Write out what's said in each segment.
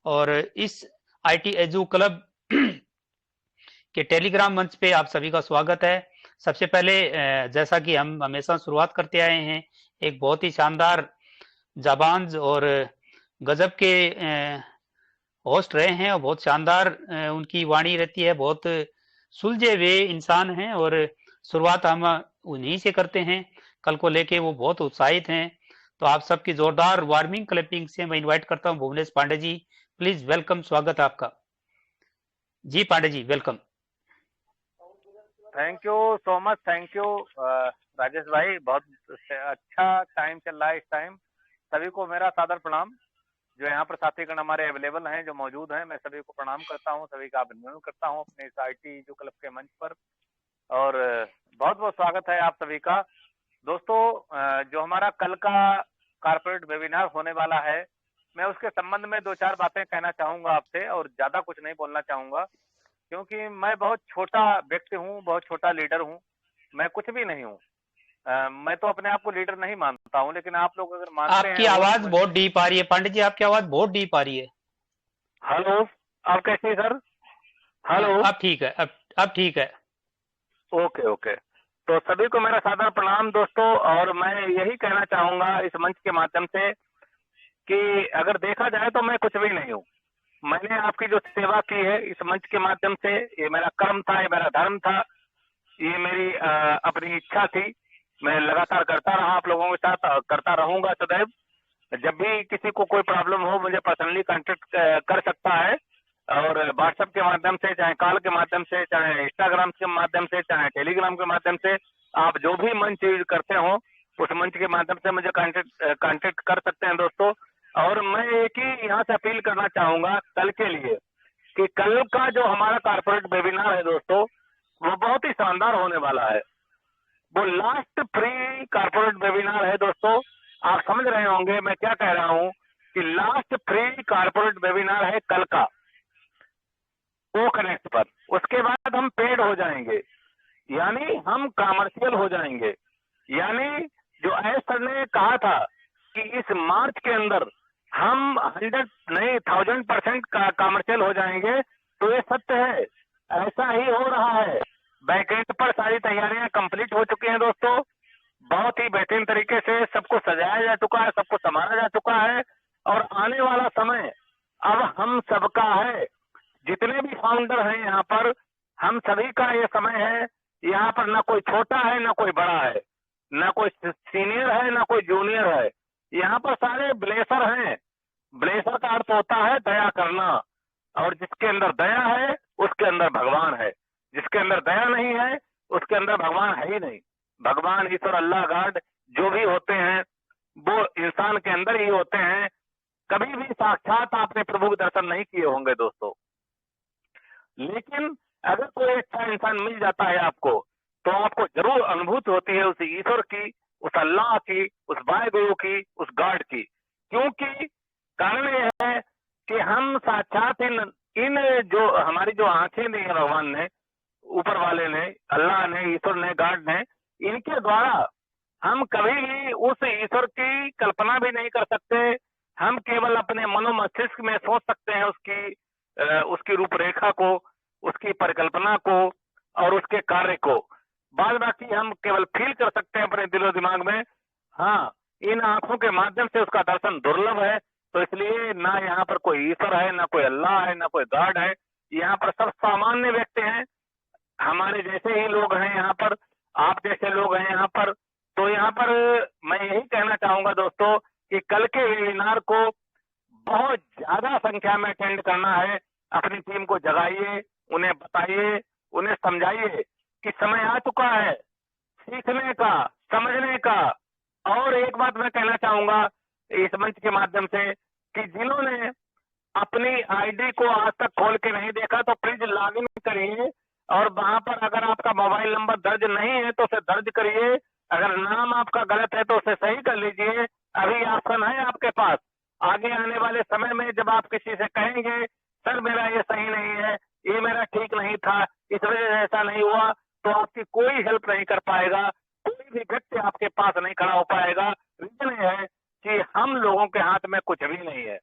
और इस IT edu club के टेलीग्राम मंच पे आप सभी का स्वागत है। सबसे पहले जैसा कि हम हमेशा शुरुआत करते आए हैं, एक बहुत ही शानदार जाबांज और गजब के होस्ट रहे हैं और बहुत शानदार उनकी वाणी रहती है, बहुत सुलझे हुए इंसान हैं और शुरुआत हम उन्हीं से करते हैं। कल को लेके वो बहुत उत्साहित हैं, तो आप सबकी जोरदार वार्मिंग क्लैपिंग से मैं इनवाइट करता हूं भुवनेश पांडे जी। प्लीज वेलकम, स्वागत है आपका। जी Pandey ji, welcome. Thank you so much. Thank you Rajesh भाई, बहुत अच्छा टाइम चल रहा है इस टाइम। सभी को मेरा सादर प्रणाम। जो यहाँ पर साथीगण हमारे अवेलेबल हैं, जो मौजूद हैं, मैं सभी को प्रणाम करता हूँ, सभी का अभिनंदन करता हूँ अपने इस आईटी जो क्लब के मंच पर। और बहुत बहुत स्वागत है आप सभी का। दोस्तों, जो हमारा कल का कारपोरेट वेबिनार होने वाला है, मैं उसके संबंध में दो चार बातें कहना चाहूंगा आपसे, और ज्यादा कुछ नहीं बोलना चाहूंगा, क्योंकि मैं बहुत छोटा व्यक्ति हूँ, बहुत छोटा लीडर हूँ। मैं कुछ भी नहीं हूँ। मैं तो अपने आप को लीडर नहीं मानता हूँ, लेकिन आप लोग अगर मानते आपकी हैं होस्ट आवाज मंच। बहुत डीप आ रही है पांडे जी, आपकी आवाज बहुत डीप आ रही है। हेलो, आप कैसे हैं सर? हाँ, हेलो। अब ठीक है, अब ठीक है। Okay okay. तो सभी को मेरा सादर प्रणाम दोस्तों, और मैं यही कहना चाहूंगा इस मंच के माध्यम से कि अगर देखा जाए तो मैं कुछ भी नहीं हूँ। मैंने आपकी जो सेवा की है इस मंच के माध्यम से, ये मेरा कर्म था, ये मेरा धर्म था, ये मेरी अपनी इच्छा थी। मैं लगातार करता रहा आप लोगों के साथ, करता रहूंगा सदैव। जब भी किसी को कोई प्रॉब्लम हो, मुझे पर्सनली कांटेक्ट कर सकता है, और व्हाट्सएप के माध्यम से, चाहे कॉल के माध्यम से, चाहे इंस्टाग्राम के माध्यम से, चाहे टेलीग्राम के माध्यम से, आप जो भी मंच यूज करते हो उस मंच के माध्यम से मुझे कांटेक्ट कर सकते हैं दोस्तों। और मैं एक ही यहाँ से अपील करना चाहूंगा कल के लिए, कि कल का जो हमारा कारपोरेट वेबिनार है दोस्तों, वो बहुत ही शानदार होने वाला है। वो लास्ट फ्री कारपोरेट वेबिनार है दोस्तों। आप समझ रहे होंगे मैं क्या कह रहा हूँ, कि लास्ट फ्री कारपोरेट वेबिनार है कल का, वो कनेक्ट पर। उसके बाद हम पेड हो जाएंगे, यानी हम कमर्शियल हो जाएंगे। यानी जो एस सर ने कहा था कि इस मार्च के अंदर हम 100 नहीं 1000% का कमर्शियल हो जाएंगे, तो ये सत्य है, ऐसा ही हो रहा है। बैकएंड पर सारी तैयारियां कंप्लीट हो चुकी हैं दोस्तों। बहुत ही बेहतरीन तरीके से सबको सजाया जा चुका है, सबको संभाला जा चुका है, और आने वाला समय अब हम सबका है। जितने भी फाउंडर हैं यहाँ पर, हम सभी का ये समय है। यहाँ पर ना कोई छोटा है ना कोई बड़ा है, ना कोई सीनियर है ना कोई जूनियर है। यहाँ पर सारे ब्लेसर हैं। ब्लेसर का अर्थ होता है दया करना, और जिसके अंदर दया है उसके अंदर भगवान है। जिसके अंदर दया नहीं है उसके अंदर भगवान है ही नहीं। भगवान, ईश्वर, अल्लाह, गॉड जो भी होते हैं वो इंसान के अंदर ही होते हैं। कभी भी साक्षात आपने प्रभु के दर्शन नहीं किए होंगे दोस्तों, लेकिन अगर कोई अच्छा इंसान मिल जाता है आपको, तो आपको जरूर अनुभूति होती है उस ईश्वर की, उस अल्लाह की, उस वाहिगुरु की, उस गॉड की। क्योंकि कारण यह है कि हम साक्षात इन इन जो हमारी जो आंखें दी है भगवान ने, ऊपर वाले ने, अल्लाह ने, ईश्वर ने, गॉड ने, इनके द्वारा हम कभी भी उस ईश्वर की कल्पना भी नहीं कर सकते। हम केवल अपने मनो मस्तिष्क में सोच सकते हैं उसकी रूपरेखा को, उसकी परिकल्पना को, और उसके कार्य को। बाद बाकी हम केवल फील कर सकते हैं अपने दिलो दिमाग में। हाँ, इन आंखों के माध्यम से उसका दर्शन दुर्लभ है। तो इसलिए ना यहाँ पर कोई ईश्वर है, ना कोई अल्लाह है, ना कोई गॉड है। यहाँ पर सब सामान्य व्यक्ति हैं, हमारे जैसे ही लोग हैं यहाँ पर, आप जैसे लोग हैं यहाँ पर। तो यहाँ पर मैं यही कहना चाहूंगा दोस्तों, कि कल के वेबिनार को बहुत ज्यादा संख्या में अटेंड करना है। अपनी टीम को जगाइए, उन्हें बताइए, उन्हें समझाइए कि समय आ चुका है सीखने का, समझने का। और एक बात मैं कहना चाहूंगा इस मंच के माध्यम से, कि जिन्होंने अपनी आईडी को आज तक खोल के नहीं देखा, तो प्लीज लॉग इन करिए, और वहां पर अगर आपका मोबाइल नंबर दर्ज नहीं है तो उसे दर्ज करिए। अगर नाम आपका गलत है तो उसे सही कर लीजिए। अभी ऑप्शन है आपके पास। आगे आने वाले समय में जब आप किसी से कहेंगे सर मेरा ये सही नहीं है, ये मेरा ठीक नहीं था, इस वजह से ऐसा नहीं हुआ, तो आपकी कोई हेल्प नहीं कर पाएगा, कोई भी व्यक्ति आपके पास नहीं खड़ा हो पाएगा। रीजन ये है कि हम लोगों के हाथ में कुछ भी नहीं है।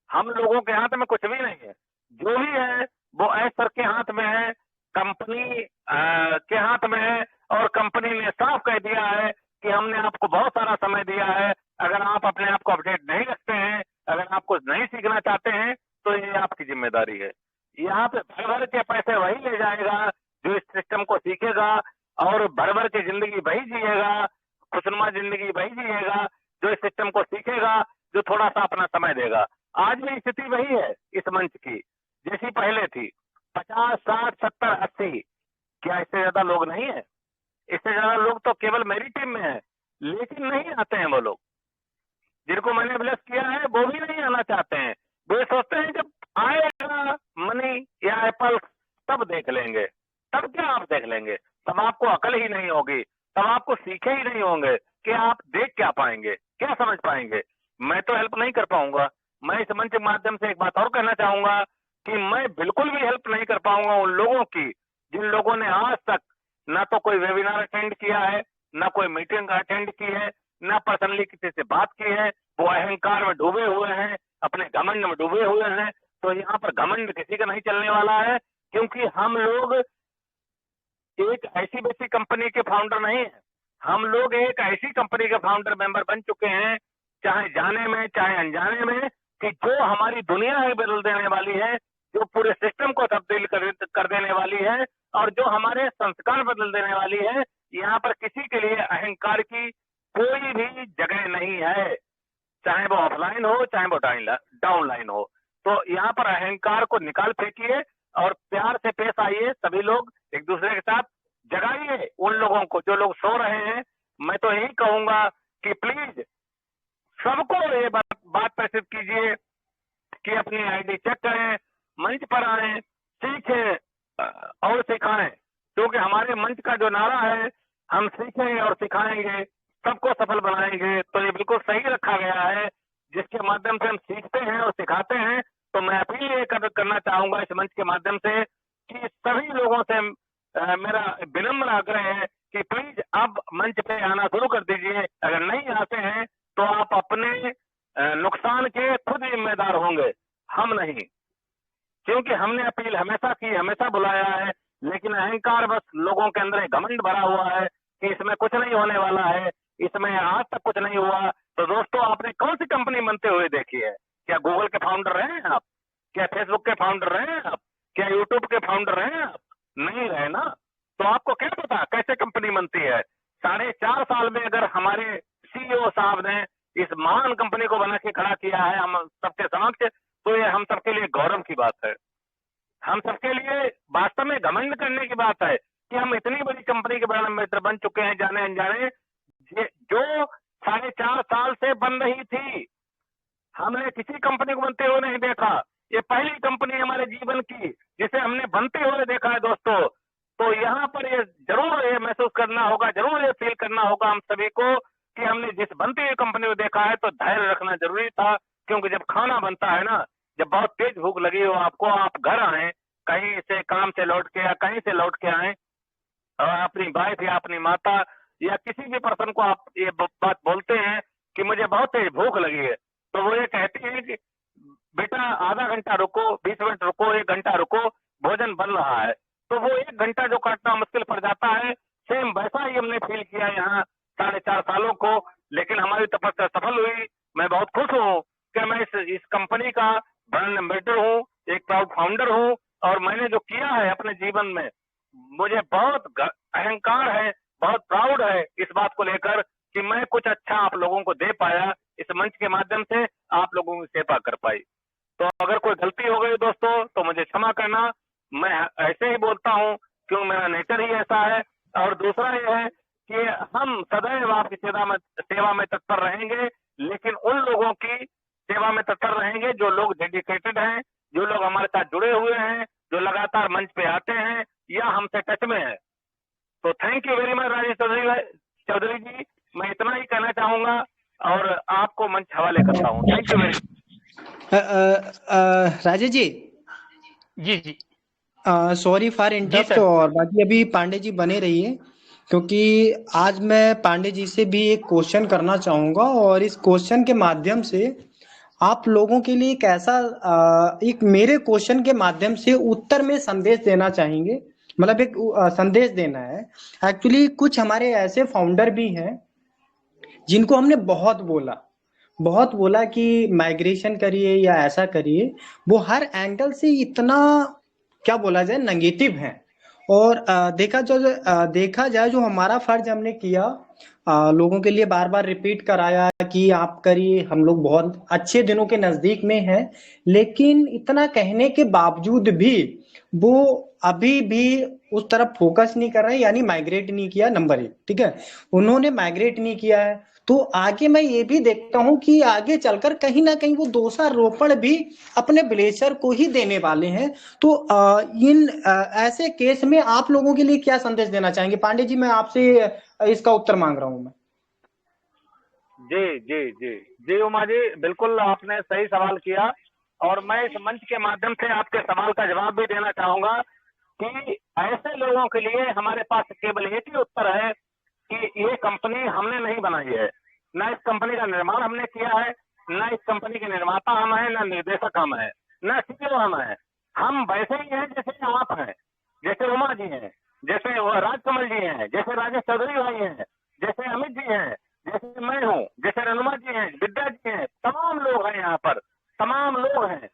हम लोगों के हाथ में कुछ भी नहीं है, जो भी है वो ऐश सर के हाथ में है, कंपनी के हाथ में है। और कंपनी ने साफ कह दिया है कि हमने आपको बहुत सारा समय दिया है, अगर आप अपने आप को अपडेट नहीं रखते हैं, अगर आप कुछ नहीं सीखना चाहते हैं तो ये आपकी जिम्मेदारी है। यहाँ पे भर भर के पैसे वही ले जाएगा जो इस सिस्टम को सीखेगा, और भर भर के जिंदगी वही जिएगा, खुशनुमा जिंदगी वही जिएगा जो इस सिस्टम को सीखेगा, जो थोड़ा सा अपना समय देगा। आज भी स्थिति वही है इस मंच की जैसी पहले थी, 50, 60, 70, 80। क्या इससे ज्यादा लोग नहीं है? इससे ज्यादा लोग तो केवल मेरी टीम में है, लेकिन नहीं आते हैं वो लोग। जिनको मैंने ब्लेस किया है वो भी नहीं आना चाहते हैं। वो ये सोचते हैं जब आएगा मनी या एप्पल तब देख लेंगे। तब क्या आप देख लेंगे? तब आपको अकल ही नहीं होगी, तब आपको सीखे ही नहीं होंगे कि आप देख क्या पाएंगे, क्या समझ पाएंगे। मैं तो हेल्प नहीं कर पाऊंगा। मैं इस मंच के माध्यम से एक बात और कहना चाहूंगा कि मैं बिल्कुल भी हेल्प नहीं कर पाऊंगा उन लोगों की जिन लोगों ने आज तक ना तो कोई वेबिनार अटेंड किया है, ना कोई मीटिंग अटेंड की है, ना पर्सनली किसी से बात की है। वो अहंकार में डूबे हुए हैं, अपने घमंड में डूबे हुए हैं। तो यहाँ पर घमंड किसी का नहीं चलने वाला है, क्योंकि हम लोग एक ऐसी वैसी कंपनी के फाउंडर नहीं है। हम लोग एक ऐसी कंपनी के फाउंडर मेंबर बन चुके हैं, चाहे जाने में चाहे अनजाने में, कि जो हमारी दुनिया ही बदल देने वाली है, जो पूरे सिस्टम को तब्दील कर देने वाली है, और जो हमारे संस्कार बदल देने वाली है। यहाँ पर किसी के लिए अहंकार की कोई भी जगह नहीं है, चाहे वो ऑफलाइन हो चाहे वो डाउनलाइन हो। तो यहाँ पर अहंकार को निकाल फेंकिए और प्यार से पेश आइए। सभी लोग एक दूसरे के साथ जगाइए उन लोगों को जो लोग सो रहे हैं। मैं तो यही कहूंगा कि प्लीज सबको ये बात प्रसिद्ध कीजिए कि अपनी आईडी चेक करें, मंच पर आए, सीखें और सिखाएं। क्योंकि हमारे मंच का जो नारा है, हम सीखेंगे और सिखाएंगे, सबको सफल बनाएंगे, तो ये बिल्कुल सही रखा गया है, जिसके माध्यम से हम सीखते हैं और सिखाते हैं। तो मैं अपील ये करना चाहूंगा इस मंच के माध्यम से कि सभी लोगों से मेरा विनम्र आग्रह है कि प्लीज अब मंच पे आना शुरू कर दीजिए। अगर नहीं आते हैं तो आप अपने नुकसान के खुद जिम्मेदार होंगे, हम नहीं। क्योंकि हमने अपील हमेशा की, हमेशा बुलाया है, लेकिन अहंकार बस लोगों के अंदर घमंड भरा हुआ है कि इसमें कुछ नहीं होने वाला है, इसमें आज तक कुछ नहीं हुआ। तो दोस्तों, आपने कौन सी कंपनी बनते हुए देखी है? क्या गूगल के फाउंडर रहे हैं आप? क्या फेसबुक के फाउंडर रहे हैं आप? क्या यूट्यूब के फाउंडर रहे हैं आप? नहीं रहे ना। तो आपको क्या पता कैसे कंपनी बनती है? 4.5 साल में अगर हमारे सीईओ साहब ने इस महान कंपनी को बना के खड़ा किया है हम सबके समक्ष, तो ये हम सबके लिए गौरव की बात है। हम सबके लिए वास्तव में घमंड करने की बात है कि हम इतनी बड़ी कंपनी के ब्रांड एम्बेसडर बन चुके हैं, जाने अनजाने, जो 4.5 साल से बन रही थी। हमने किसी कंपनी को बनते हुए नहीं देखा। ये पहली कंपनी हमारे जीवन की जिसे हमने बनते हुए देखा है दोस्तों। तो यहाँ पर ये जरूर ये महसूस करना होगा, जरूर ये फील करना होगा हम सभी को कि हमने जिस बनती हुई कंपनी को देखा है, तो धैर्य रखना जरूरी था। क्योंकि जब खाना बनता है ना, जब बहुत तेज भूख लगी हो आपको, आप घर आए कहीं से काम से लौट के या कहीं से लौट के आए, और अपनी वाइफ या अपनी माता या किसी भी पर्सन को आप ये बात बोलते हैं कि मुझे बहुत तेज भूख लगी है, तो वो ये कहती है कि बेटा आधा घंटा रुको, 20 मिनट रुको, 1 घंटा रुको, भोजन बन रहा है। तो वो 1 घंटा जो काटना मुश्किल पड़ जाता है, सेम वैसा ही हमने फील किया यहाँ 4.5 सालों को। लेकिन हमारी तपस्या सफल हुई। मैं बहुत खुश हूँ कि मैं इस कंपनी का ब्रांड एम्बेसडर हूँ, एक प्राउड फाउंडर हूँ, और मैंने जो किया है अपने जीवन में, मुझे बहुत अहंकार है, बहुत प्राउड है इस बात को लेकर कि मैं कुछ अच्छा आप लोगों को दे पाया, इस मंच के माध्यम से आप लोगों की सेवा कर पाई। तो अगर कोई गलती हो गई दोस्तों तो मुझे क्षमा करना। मैं ऐसे ही बोलता हूँ क्योंकि मेरा नेचर ही ऐसा है। और दूसरा यह है कि हम सदैव आपकी सेवा में तत्पर रहेंगे, लेकिन उन लोगों की सेवा में तत्पर रहेंगे जो लोग डेडिकेटेड हैं, जो लोग हमारे साथ जुड़े हुए हैं, जो लगातार मंच पे आते हैं या हमसे टच में है। तो thank you very much Rajesh Chaudhary ji. मैं इतना ही कहना चाहूंगा और आपको मंच हवाले करता हूँ। Thank you very Rajesh ji. जी जी, सॉरी फॉर इंटरप्ट। और बाकी अभी पांडे जी बने रहिए, क्योंकि आज मैं पांडे जी से भी एक क्वेश्चन करना चाहूंगा, और इस क्वेश्चन के माध्यम से आप लोगों के लिए एक ऐसा एक मेरे क्वेश्चन के माध्यम से उत्तर में संदेश देना चाहेंगे, मतलब एक संदेश देना है। एक्चुअली कुछ हमारे ऐसे फाउंडर भी हैं जिनको हमने बहुत बोला कि माइग्रेशन करिए या ऐसा करिए, वो हर एंगल से इतना क्या बोला जाए नेगेटिव है। और देखा जाए जो हमारा फर्ज हमने किया, लोगों के लिए बार बार रिपीट कराया कि आप करिए, हम लोग बहुत अच्छे दिनों के नजदीक में हैं, लेकिन इतना कहने के बावजूद भी वो अभी भी उस तरफ फोकस नहीं कर रहे हैं, यानी माइग्रेट नहीं किया। नंबर एक, ठीक है, उन्होंने माइग्रेट नहीं किया है। तो आगे मैं ये भी देखता हूं कि आगे चलकर कहीं ना कहीं वो दोषारोपण भी अपने ब्लेजर को ही देने वाले हैं। तो ऐसे केस में आप लोगों के लिए क्या संदेश देना चाहेंगे? पांडे जी, मैं आपसे इसका उत्तर मांग रहा हूं मैं। जी जी जी जी उमा जी, बिल्कुल आपने सही सवाल किया, और मैं इस मंच के माध्यम से आपके सवाल का जवाब भी देना चाहूंगा कि ऐसे लोगों के लिए हमारे पास केवल एक ही उत्तर है कि ये कंपनी हमने नहीं बनाई है, न इस कंपनी का निर्माण हमने किया है, न इस कंपनी के निर्माता हम हैं, न निर्देशक हम हैं, न सीईओ हम हैं। हम वैसे ही हैं जैसे आप हैं, जैसे उमा जी हैं, जैसे राजकमल जी हैं, जैसे राजेश चौधरी भाई हैं, जैसे अमित जी हैं, जैसे मैं हूँ, जैसे रनुमा जी हैं, विद्या जी हैं, तमाम लोग हैं यहाँ पर, तमाम लोग हैं।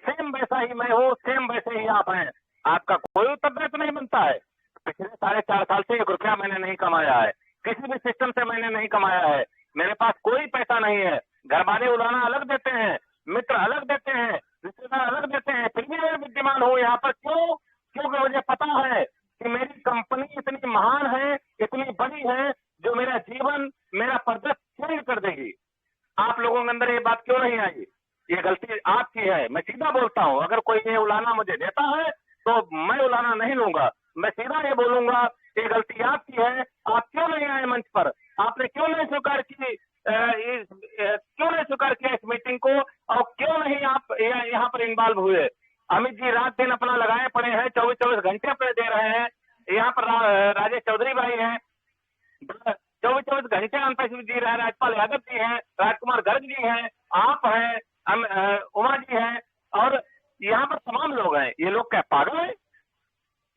सेम वैसा ही मैं हूँ, सेम वैसे ही आप हैं। आपका कोई उत्तर तो नहीं बनता है। पिछले 4.5 साल से 1 रुपया मैंने नहीं कमाया है, किसी भी सिस्टम से मैंने नहीं कमाया है, मेरे पास कोई पैसा नहीं है। घर वाले उड़ाना अलग देते हैं, मित्र अलग देते हैं, रिश्तेदार अलग देते हैं, फिर भी मैं विद्यमान हूँ यहाँ पर। क्यों? क्योंकि मुझे पता है कि मेरी कंपनी इतनी महान है, इतनी बड़ी है, जो मेरा जीवन, मेरा परिदृश्य चेंज कर देगी। आप लोगों के अंदर ये बात क्यों नहीं आई? ये गलती आपकी है, मैं सीधा बोलता हूँ। अगर कोई ये उलाना मुझे देता है तो मैं उलाना नहीं लूंगा, मैं सीधा ये बोलूंगा ये गलती आपकी है। आप क्यों नहीं आए मंच पर? आपने क्यों नहीं स्वीकार की क्यों नहीं स्वीकार किया इस मीटिंग को, और क्यों नहीं आप यहाँ पर इन्वॉल्व हुए? अमित जी रात दिन अपना लगाए पड़े हैं, 24-24 घंटे अपने दे रहे हैं। यहाँ पर राजेश चौधरी भाई हैं, 24-24 घंटे अंतर्शिव जी रहे हैं, राजपाल यादव जी हैं, राजकुमार गर्ग जी हैं, आप हैं, उमा जी हैं, और यहाँ पर तमाम लोग हैं। ये लोग क्या पागल हैं?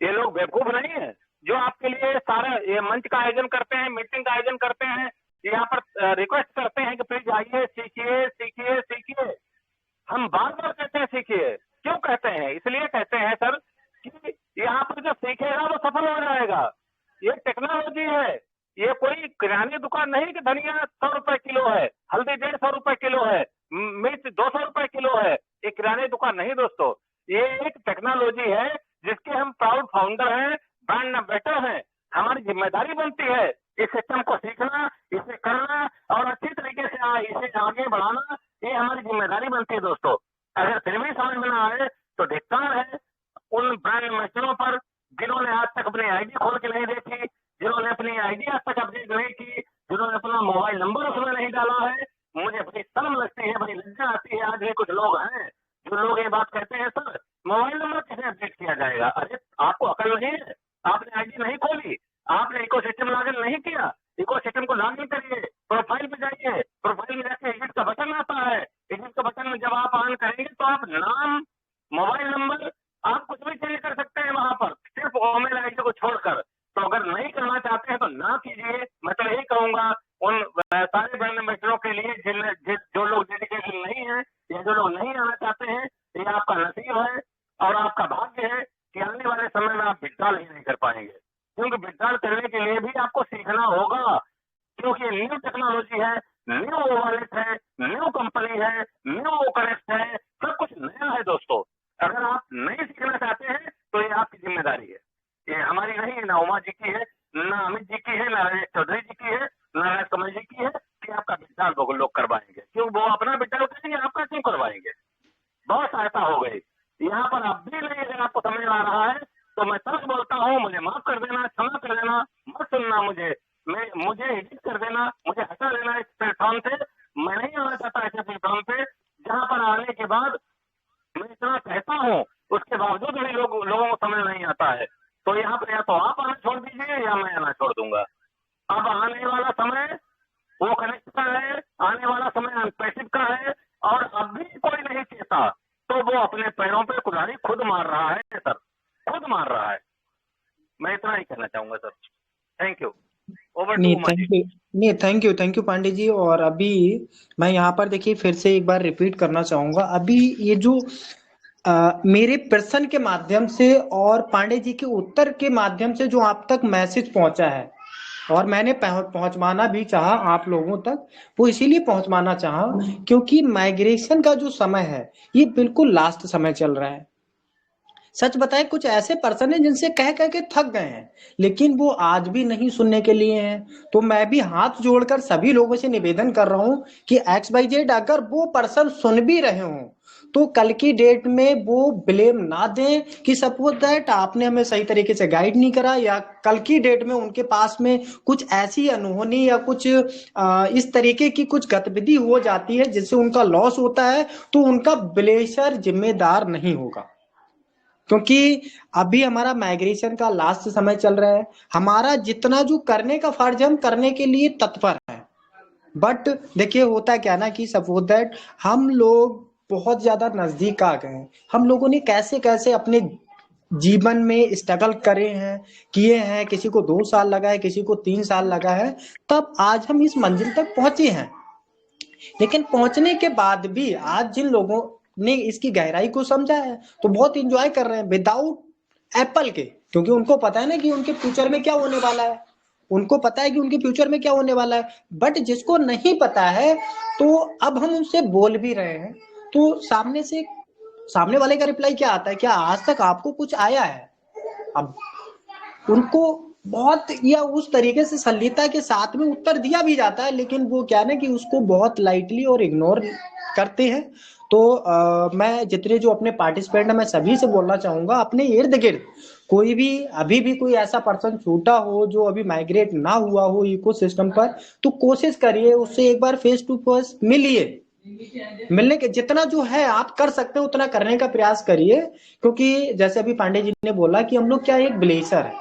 ये लोग बेवकूफ नहीं है जो आपके लिए सारा ये मंच का आयोजन करते हैं, मीटिंग का आयोजन करते हैं, यहाँ पर रिक्वेस्ट करते हैं कि प्लीज आइए, सीखिए सीखिए सीखिए। हम बार बार कहते हैं सीखिए। क्यों कहते हैं? इसलिए कहते हैं सर कि यहाँ पर जो सीखेगा वो सफल हो जाएगा। ये टेक्नोलॉजी है, ये कोई किराने दुकान नहीं कि धनिया 100 रुपए किलो है, हल्दी 150 रुपए किलो है, मिर्च 200 रुपए किलो है। ये किराने दुकान नहीं दोस्तों, ये एक टेक्नोलॉजी है जिसके हम प्राउड फाउंडर हैं, ब्रांड एम्बेसडर हैं। हमारी जिम्मेदारी बनती है इस सिस्टम को सीखना, इसे करना और अच्छी तरीके से इसे आगे बढ़ाना। ये हमारी जिम्मेदारी बनती है दोस्तों। अगर फिर भी समझ में ना आए तो धिक्कार है उन ब्रांड एम्बेसडरों पर जिन्होंने आज तक अपनी आईडी खोल के नहीं देखी, जिन्होंने अपनी आईडी आज तक अपडेट नहीं की, जिन्होंने अपना मोबाइल नंबर उसमें नहीं डाला है। मुझे बड़ी शर्म लगती है, बड़ी लज्जा आती है। आज भी कुछ लोग हैं जो लोग ये बात कहते हैं सर मोबाइल नंबर कैसे अपडेट किया जाएगा? अरे आपको अकल नहीं है? आपने आईडी नहीं खोली, आपने इको सिस्टम लॉगिन नहीं किया। इको सिस्टम को लॉगिन करिए, प्रोफाइल पे जाइए, प्रोफाइल में जाके एडिट का बटन आता है, एडिट का बटन में जब आप ऑन करेंगे तो आप नाम, मोबाइल नंबर, आप कुछ भी चेंज कर सकते हैं वहां पर, सिर्फ ईमेल आईडी को छोड़कर। तो अगर नहीं करना चाहते हैं तो ना कीजिए। मैं तो यही कहूंगा उन सारे ब्रांड एम्बेसडरों के लिए जो लोग डेडिकेटेड नहीं है या जो लोग नहीं आना चाहते हैं, ये आपका नसीब है और आपका भाग्य है कि आने वाले समय में आप विड्रॉल ही नहीं कर पाएंगे। क्योंकि विड्रॉल करने के लिए भी आपको सीखना होगा, क्योंकि न्यू टेक्नोलॉजी है, न्यू वॉलेट है, न्यू कंपनी है, न्यू करेक्ट है, सब कुछ नया है दोस्तों। अगर आप नहीं सीखना चाहते हैं तो ये आपकी जिम्मेदारी है, ये हमारी नहीं है, ना उमा जी की है, ना अमित जी की है, ना राजेश चौधरी जी की है, ना राजकमल जी की है कि आपका विड्रॉल वो लोग करवाएंगे। क्यों वो अपना विड्रॉल करेंगे, आपका क्यों करवाएंगे? बहुत सहायता हो गई यहाँ पर। अब भी नहीं अगर आपको समझ आ रहा है तो मैं सच बोलता हूँ, मुझे माफ कर देना, क्षमा कर देना, मत सुनना मुझे एडिट कर देना, मुझे हटा देना इस प्लेटफॉर्म से। मैं नहीं आना चाहता ऐसे प्लेटफॉर्म पे जहाँ पर आने के बाद मैं इतना कहता हूँ उसके बावजूद भी लोगों को समझ नहीं आता है। तो यहाँ पर या तो आप आना छोड़ दीजिए या मैं आना छोड़ दूंगा। अब आने वाला समय वो कनेक्ट का है, आने वाला समय अनपैसिव का है और अब भी कोई नहीं चेता, तो वो अपने पैरों पे कुल्हाड़ी खुद मार रहा है सर, खुद मार रहा है। मैं इतना ही कहना चाहूंगा sir. Thank you. Over to नहीं उमा जी। थैंक यू, नहीं थैंक यू पांडे जी। और अभी मैं यहाँ पर देखिए फिर से एक बार रिपीट करना चाहूंगा, अभी ये जो मेरे प्रश्न के माध्यम से और पांडे जी के उत्तर के माध्यम से जो आप तक मैसेज पहुंचा है, और मैंने पहुंचवाना भी चाहा आप लोगों तक, वो इसीलिए पहुंचवाना चाहा क्योंकि माइग्रेशन का जो समय है ये बिल्कुल लास्ट समय चल रहा है। सच बताए कुछ ऐसे पर्सन है जिनसे कह कह के थक गए हैं, लेकिन वो आज भी नहीं सुनने के लिए हैं। तो मैं भी हाथ जोड़कर सभी लोगों से निवेदन कर रहा हूं कि XYZ अगर वो पर्सन सुन भी रहे हो तो कल की डेट में वो ब्लेम ना दें कि सपोज दैट आपने हमें सही तरीके से गाइड नहीं करा, या कल की डेट में उनके पास में कुछ ऐसी अनहोनी या कुछ इस तरीके की कुछ गतिविधि हो जाती है जिससे उनका लॉस होता है, तो उनका ब्लेशर जिम्मेदार नहीं होगा। क्योंकि अभी हमारा माइग्रेशन का लास्ट समय चल रहा है, हमारा जितना जो करने का फर्ज है हम करने के लिए तत्पर है। बट देखिए होता क्या ना कि सपोज दैट हम लोग बहुत ज्यादा नजदीक आ गए हैं, हम लोगों ने कैसे कैसे अपने जीवन में स्ट्रगल करे हैं, किए हैं, किसी को 2 साल लगा है, किसी को 3 साल लगा है, तब आज हम इस मंजिल तक पहुंचे हैं। लेकिन पहुंचने के बाद भी आज जिन लोगों ने इसकी गहराई को समझा है तो बहुत इंजॉय कर रहे हैं विदाउट एप्पल के, क्योंकि उनको पता है ना कि उनके फ्यूचर में क्या होने वाला है, उनको पता है कि उनके फ्यूचर में क्या होने वाला है। बट जिसको नहीं पता है, तो अब हम उनसे बोल भी रहे हैं, तो सामने वाले का रिप्लाई क्या आता है, क्या आज तक आपको कुछ आया है? अब उनको बहुत या उस तरीके से सल्लीता के साथ में उत्तर दिया भी जाता है, लेकिन वो क्या है ना कि उसको बहुत लाइटली और इग्नोर करते हैं। तो मैं जितने जो अपने पार्टिसिपेंट हैं मैं सभी से बोलना चाहूंगा, अपने इर्द गिर्द कोई भी अभी भी कोई ऐसा पर्सन छूटा हो जो अभी माइग्रेट ना हुआ हो इकोसिस्टम पर, तो कोशिश करिए उससे एक बार फेस टू फेस मिलिए। मिलने के जितना जो है आप कर सकते हो उतना करने का प्रयास करिए, क्योंकि जैसे अभी पांडे जी ने बोला कि हम लोग क्या एक ब्लेसर है,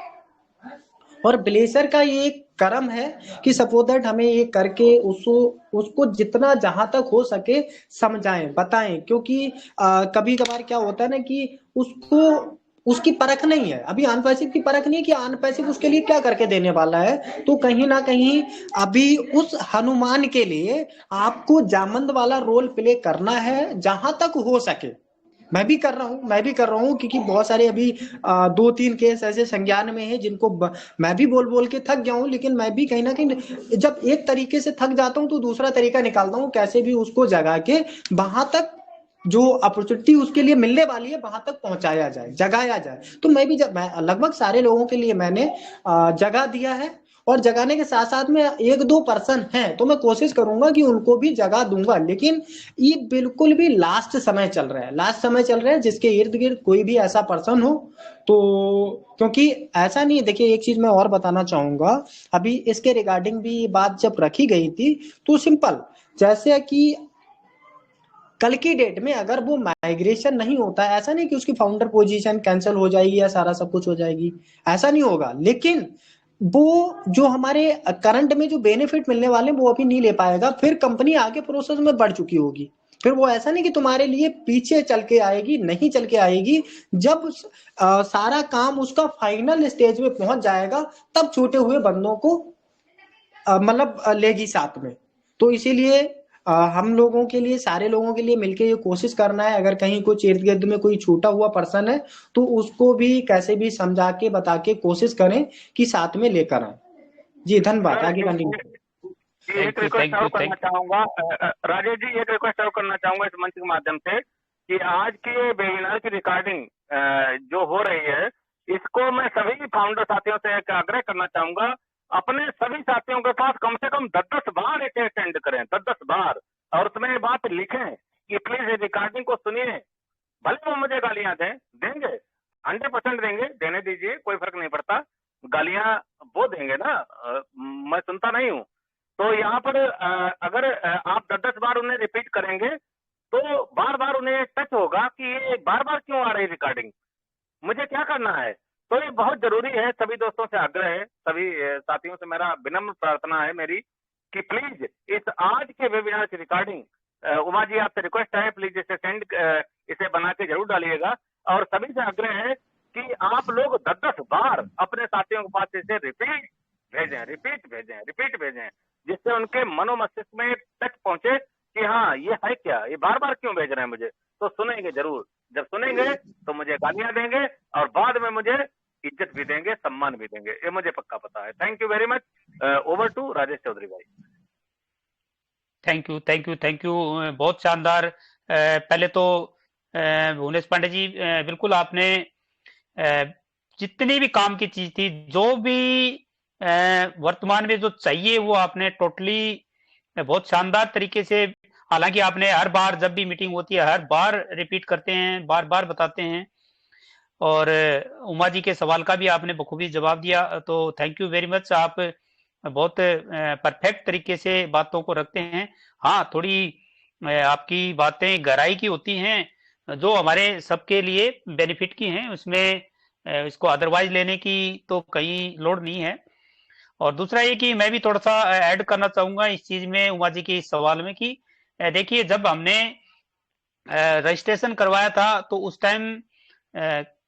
और ब्लेसर का ये कर्म है कि सपोज दैट हमें ये करके उसको उसको जितना जहां तक हो सके समझाएं बताएं, क्योंकि कभी कभार क्या होता है ना कि उसको उसकी परख नहीं है, अभी आन पैसिव की परख नहीं है कि आन पैसिव उसके लिए क्या करके देने वाला है। तो कहीं ना कहीं अभी उस हनुमान के लिए आपको जामंद वाला रोल प्ले करना है जहां तक हो सके। मैं भी कर रहा हूँ क्योंकि बहुत सारे अभी 2-3 केस ऐसे संज्ञान में है जिनको मैं भी बोल बोल के थक गया हूँ, लेकिन मैं भी कहीं ना कहीं जब एक तरीके से थक जाता हूँ तो दूसरा तरीका निकालता हूँ कैसे भी उसको जगा के वहां तक जो अपॉर्चुनिटी उसके लिए मिलने वाली है वहां तक पहुंचाया जाए, जगाया जाए। तो मैं लगभग सारे लोगों के लिए मैंने जगह दिया है, और जगाने के साथ साथ में 1-2 पर्सन हैं तो मैं कोशिश करूंगा कि उनको भी जगह दूंगा। लेकिन ये बिल्कुल भी लास्ट समय चल रहा है, लास्ट समय चल रहा है, जिसके इर्द गिर्द कोई भी ऐसा पर्सन हो तो, क्योंकि ऐसा नहीं, देखिए एक चीज मैं और बताना चाहूंगा, अभी इसके रिगार्डिंग भी बात जब रखी गई थी तो सिंपल जैसे कि कल की डेट में अगर वो माइग्रेशन नहीं होता, ऐसा नहीं कि उसकी फाउंडर पोजीशन कैंसिल हो जाएगी या सारा सब कुछ हो जाएगी, ऐसा नहीं होगा, लेकिन वो जो हमारे करंट में जो बेनिफिट मिलने वाले वो अभी नहीं ले पाएगा, फिर कंपनी आगे प्रोसेस में बढ़ चुकी होगी, फिर वो ऐसा नहीं कि तुम्हारे लिए पीछे चल के आएगी, नहीं चल के आएगी। जब सारा काम उसका फाइनल स्टेज में पहुंच जाएगा तब छूटे हुए बंदों को मतलब लेगी साथ में। तो इसीलिए हम लोगों के लिए, सारे लोगों के लिए मिलके ये कोशिश करना है, अगर कहीं कुछ इर्द गिर्द में कोई छूटा हुआ पर्सन है तो उसको भी कैसे भी समझा के बता के कोशिश करें कि साथ में लेकर आए। जी धन्यवाद, सर आगे कंटिन्यू। एक थैंक यू रिक्वेस्ट थैंक और यू करना थैंक चाहूंगा राजेश जी, एक रिक्वेस्ट और करना चाहूंगा इस मंच के माध्यम से कि आज के वेबिनार की रिकॉर्डिंग जो हो रही है इसको मैं सभी फाउंडर साथियों से एक आग्रह करना चाहूंगा, अपने सभी साथियों के पास कम से कम 10-10 बार इसे अटेंड करें, 10-10 बार, और उसमें ये बात लिखें कि प्लीज रिकॉर्डिंग को सुनिए। भले वो मुझे गालियां देंगे 100% देंगे, देने दीजिए, कोई फर्क नहीं पड़ता, गालियां वो देंगे ना, मैं सुनता नहीं हूँ। तो यहाँ पर अगर आप 10-10 बार उन्हें रिपीट करेंगे तो बार बार उन्हें टच होगा कि ये बार बार क्यों आ रही रिकॉर्डिंग, मुझे क्या करना है। तो ये बहुत जरूरी है, सभी दोस्तों से आग्रह है, सभी साथियों से मेरा विनम्र प्रार्थना है मेरी कि प्लीज इस आज के वेबिनार की रिकॉर्डिंग उमा जी आपसे रिक्वेस्ट है, प्लीज इसे सेंड, इसे बना के जरूर डालिएगा। और सभी से आग्रह है कि आप लोग 10-10 बार अपने साथियों के पास इसे रिपीट भेजें, जिससे उनके मनोमस्तिष्क में टच पहुंचे कि हाँ ये है क्या, ये बार बार क्यों भेज रहे हैं मुझे। तो सुनेंगे जरूर, जब सुनेंगे तो मुझे गालियां देंगे और बाद में मुझे इज्जत भी देंगे, सम्मान भी देंगे, ये मुझे पक्का पता है। Thank you very much. Over to Rajesh Chaudhary भाई। Thank you, thank you, thank you. बहुत शानदार। पहले तो भुवनेश पांडे जी, बिल्कुल आपने जितनी भी काम की चीज थी, जो भी वर्तमान में जो चाहिए, वो आपने टोटली बहुत शानदार तरीके से, हालांकि आपने हर बार जब भी मीटिंग होती है हर बार रिपीट करते हैं, बार बार बताते हैं, और उमा जी के सवाल का भी आपने बखूबी जवाब दिया। तो थैंक यू वेरी मच। आप बहुत परफेक्ट तरीके से बातों को रखते हैं। हाँ, थोड़ी आपकी बातें गहराई की होती हैं, जो हमारे सबके लिए बेनिफिट की हैं, उसमें इसको अदरवाइज लेने की तो कहीं लोड नहीं है। और दूसरा ये कि मैं भी थोड़ा सा ऐड करना चाहूंगा इस चीज में, उमा जी के इस सवाल में, कि देखिए जब हमने रजिस्ट्रेशन करवाया था तो उस टाइम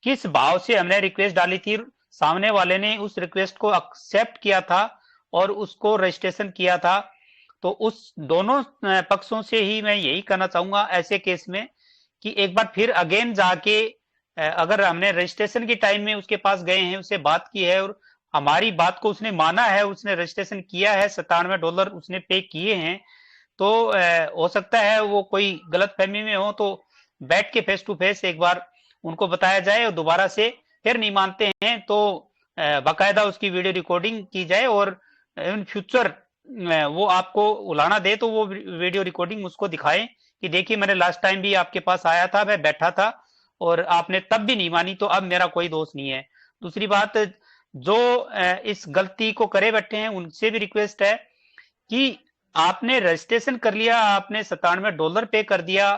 किस भाव से हमने रिक्वेस्ट डाली थी, सामने वाले ने उस रिक्वेस्ट को एक्सेप्ट किया था और उसको रजिस्ट्रेशन किया था। तो उस दोनों पक्षों से ही मैं यही कहना चाहूंगा ऐसे केस में कि एक बार फिर अगेन जाके, अगर हमने रजिस्ट्रेशन के टाइम में उसके पास गए हैं, उससे बात की है और हमारी बात को उसने माना है, उसने रजिस्ट्रेशन किया है, $97 उसने पे किए हैं, तो हो सकता है वो कोई गलत फहमी में हो, तो बैठ के फेस टू फेस एक बार उनको बताया जाए और दोबारा से फिर नहीं मानते हैं तो बाकायदा उसकी वीडियो रिकॉर्डिंग की जाए, और इन फ्यूचर वो आपको उलाना दे तो वो वीडियो रिकॉर्डिंग उसको दिखाएं कि देखिए मैंने लास्ट टाइम भी आपके पास आया था, मैं बैठा था और आपने तब भी नहीं मानी, तो अब मेरा कोई दोष नहीं है। दूसरी बात, जो इस गलती को करे बैठे हैं उनसे भी रिक्वेस्ट है कि आपने रजिस्ट्रेशन कर लिया, आपने $97 पे कर दिया,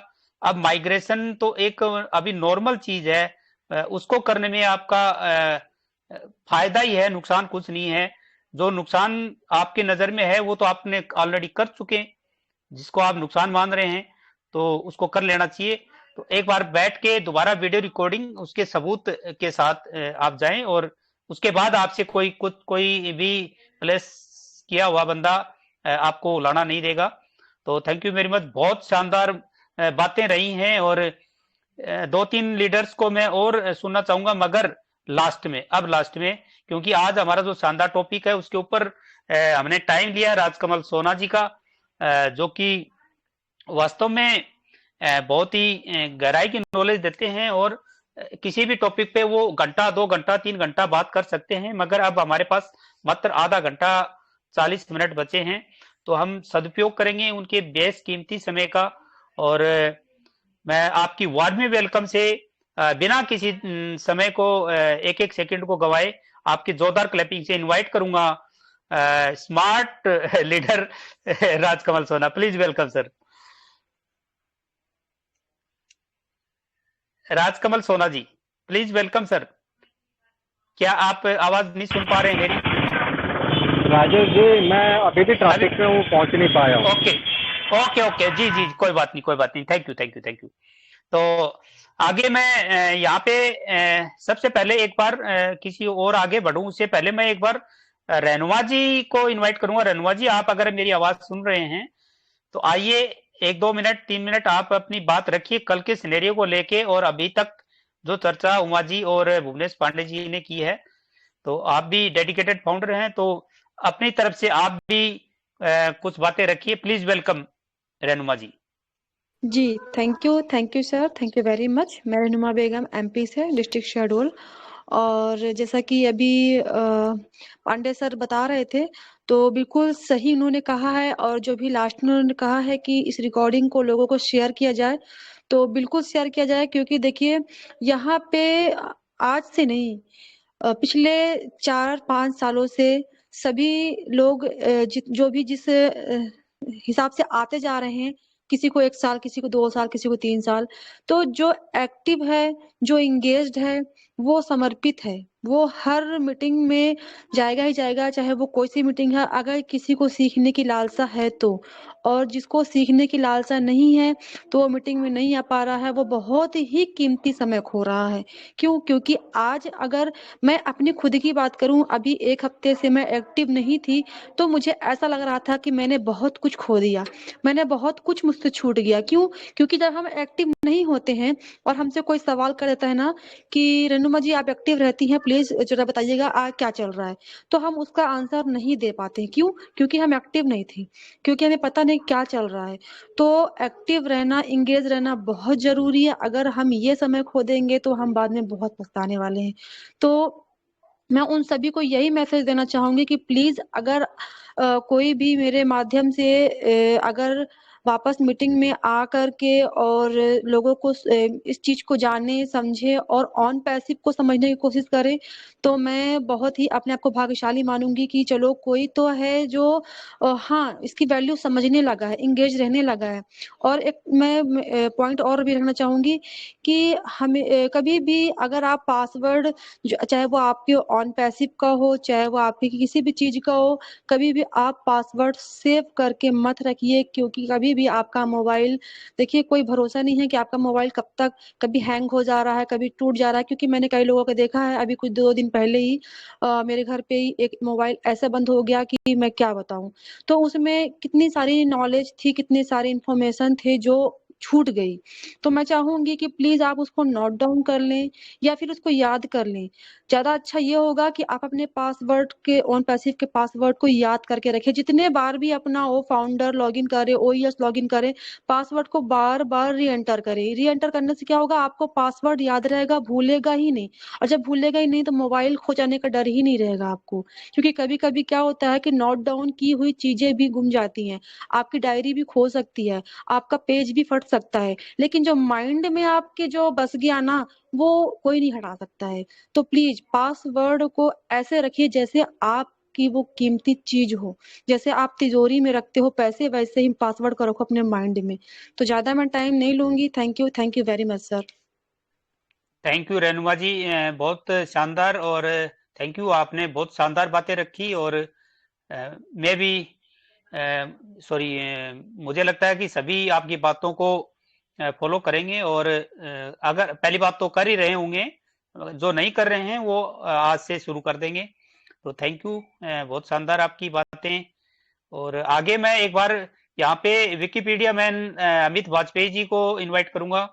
अब माइग्रेशन तो एक अभी नॉर्मल चीज है, उसको करने में आपका फायदा ही है, नुकसान कुछ नहीं है। जो नुकसान आपके नजर में है वो तो आपने ऑलरेडी कर चुके हैं, जिसको आप नुकसान मान रहे हैं तो उसको कर लेना चाहिए। तो एक बार बैठ के दोबारा वीडियो रिकॉर्डिंग उसके सबूत के साथ आप जाएं, और उसके बाद आपसे कोई भी प्लेस किया हुआ बंदा आपको लाना नहीं देगा। तो थैंक यू वेरी मच। बहुत शानदार बातें रही हैं, और 2-3 लीडर्स को मैं और सुनना चाहूंगा, मगर लास्ट में, क्योंकि आज हमारा जो शानदार टॉपिक है उसके ऊपर हमने टाइम लिया राजकमल सोना जी का, जो कि वास्तव में बहुत ही गहराई की नॉलेज देते हैं, और किसी भी टॉपिक पे वो घंटा 2 घंटा 3 घंटा बात कर सकते हैं, मगर अब हमारे पास मात्र आधा घंटा 40 मिनट बचे हैं, तो हम सदुपयोग करेंगे उनके बेस कीमती समय का। और मैं आपकी वार्ड में वेलकम से बिना किसी समय को, एक एक सेकंड को गवाए, आपकी जोरदार क्लैपिंग से इनवाइट करूंगा स्मार्ट लीडर राजकमल सोना। Please welcome sir. राजकमल सोना जी, प्लीज वेलकम सर। क्या आप आवाज नहीं सुन पा रहे हैं मेरी? राजेश जी, मैं अभी भी ट्रैफिक में हूँ, पहुंच नहीं पाया हूँ। ओके ओके ओके, जी जी, कोई बात नहीं। Thank you. तो आगे मैं यहाँ पे सबसे पहले एक बार किसी और आगे बढ़ूं उससे पहले मैं एक बार रहनुमा जी को इनवाइट करूंगा। रहनुमा जी, आप अगर मेरी आवाज सुन रहे हैं तो आइए 1-2 मिनट 3 मिनट आप अपनी बात रखिए कल के सिनेरियो को लेके, और अभी तक जो चर्चा उमा जी और भुवनेश पांडे जी ने की है। तो आप भी डेडिकेटेड फाउंडर हैं, तो अपनी तरफ से आप भी कुछ बातें रखिए। Please welcome Rahnuma ji. जी, thank you sir, thank you very much. मैं रहनुमा बेगम एमपी से, डिस्ट्रिक्ट शहडोल। और जैसा कि अभी पांडे सर बता रहे थे, तो बिल्कुल सही उन्होंने कहा है, और जो भी लास्ट में उन्होंने कहा है कि इस रिकॉर्डिंग को लोगों को शेयर किया जाए, तो बिल्कुल शेयर किया जाए, क्योंकि देखिए यहाँ पे आज से नहीं, पिछले 4-5 सालों से सभी लोग जो भी जिस हिसाब से आते जा रहे हैं, किसी को 1 साल, किसी को 2 साल, किसी को 3 साल, तो जो एक्टिव है, जो इंगेज्ड है, वो समर्पित है, वो हर मीटिंग में जाएगा ही जाएगा, चाहे वो कोई सी मीटिंग है। अगर किसी को सीखने की लालसा है तो, और जिसको सीखने की लालसा नहीं है तो वो मीटिंग में नहीं आ पा रहा है, वो बहुत ही कीमती समय खो रहा है। क्यों? क्योंकि आज अगर मैं अपनी खुद की बात करूं, अभी 1 हफ्ते से मैं एक्टिव नहीं थी, तो मुझे ऐसा लग रहा था कि मैंने बहुत कुछ खो दिया, मैंने बहुत कुछ मुझसे छूट गया। क्यों? क्योंकि जब हम एक्टिव नहीं होते हैं और हमसे कोई सवाल कर देता है ना कि रेनुमा जी आप एक्टिव रहती हैं, प्लीज जरा बताइएगा आज क्या चल रहा है, तो हम उसका आंसर नहीं दे पाते। क्यों? क्योंकि हम एक्टिव नहीं थे, क्योंकि हमें पता नहीं क्या चल रहा है। तो एक्टिव रहना, इंगेज रहना बहुत जरूरी है। अगर हम ये समय खो देंगे तो हम बाद में बहुत पछताने वाले हैं। तो मैं उन सभी को यही मैसेज देना चाहूंगी कि प्लीज अगर कोई भी मेरे माध्यम से अगर वापस मीटिंग में आ करके और लोगों को इस चीज को जाने समझे और ऑन पैसिव को समझने की कोशिश करे, तो मैं बहुत ही अपने आप को भाग्यशाली मानूंगी कि चलो कोई तो है जो हाँ इसकी वैल्यू समझने लगा है, इंगेज रहने लगा है। और एक मैं पॉइंट और भी रखना चाहूंगी कि हमें कभी भी अगर आप पासवर्ड, चाहे वो आपके ऑन पैसिव का हो, चाहे वो आपकी किसी भी चीज का हो, कभी भी आप पासवर्ड सेव करके मत रखिए। क्योंकि कभी भी आपका मोबाइल, देखिए कोई भरोसा नहीं है कि आपका मोबाइल कब तक कभी हैंग हो जा रहा है, कभी टूट जा रहा है। क्योंकि मैंने कई लोगों को देखा है, अभी कुछ 2 दिन पहले ही मेरे घर पे ही एक मोबाइल ऐसा बंद हो गया कि मैं क्या बताऊं। तो उसमें कितनी सारी नॉलेज थी, कितने सारे इंफॉर्मेशन थे जो छूट गई। तो मैं चाहूंगी कि प्लीज आप उसको नोट डाउन कर लें या फिर उसको याद कर लें। ज्यादा अच्छा ये होगा कि आप अपने पासवर्ड के, ऑन पैसिव के पासवर्ड को याद करके रखें। जितने बार भी अपना ओ फाउंडर लॉगिन करे, ओईएस लॉगिन करे, पासवर्ड को बार बार री एंटर करें। री एंटर करने से क्या होगा, आपको पासवर्ड याद रहेगा, भूलेगा ही नहीं। और जब भूलेगा ही नहीं तो मोबाइल खो जाने का डर ही नहीं रहेगा आपको। क्योंकि कभी कभी क्या होता है कि नोट डाउन की हुई चीजें भी गुम जाती हैं, आपकी डायरी भी खो सकती है, आपका पेज भी फट सकता है, लेकिन जो माइंड में आपके जो बस गया ना, वो कोई नहीं हटा सकता है। तो प्लीज पासवर्ड को ऐसे रखिए जैसे आप की वो कीमती चीज हो। जैसे आप तिजोरी में रखते हो पैसे, वैसे ही पासवर्ड को रखो अपने माइंड में। तो ज्यादा मैं टाइम नहीं लूंगी। Thank you very much sir. Thank you Renuma ji, बहुत शानदार। और थैंक यू, आपने बहुत शानदार बातें रखी। और मैं भी सॉरी, मुझे लगता है कि सभी आपकी बातों को फॉलो करेंगे। और अगर पहली बात तो कर ही रहे होंगे, जो नहीं कर रहे हैं वो आज से शुरू कर देंगे। तो थैंक यू, बहुत शानदार आपकी बातें। और आगे मैं एक बार यहाँ पे विकिपीडिया मैन अमित वाजपेयी जी को इनवाइट करूंगा।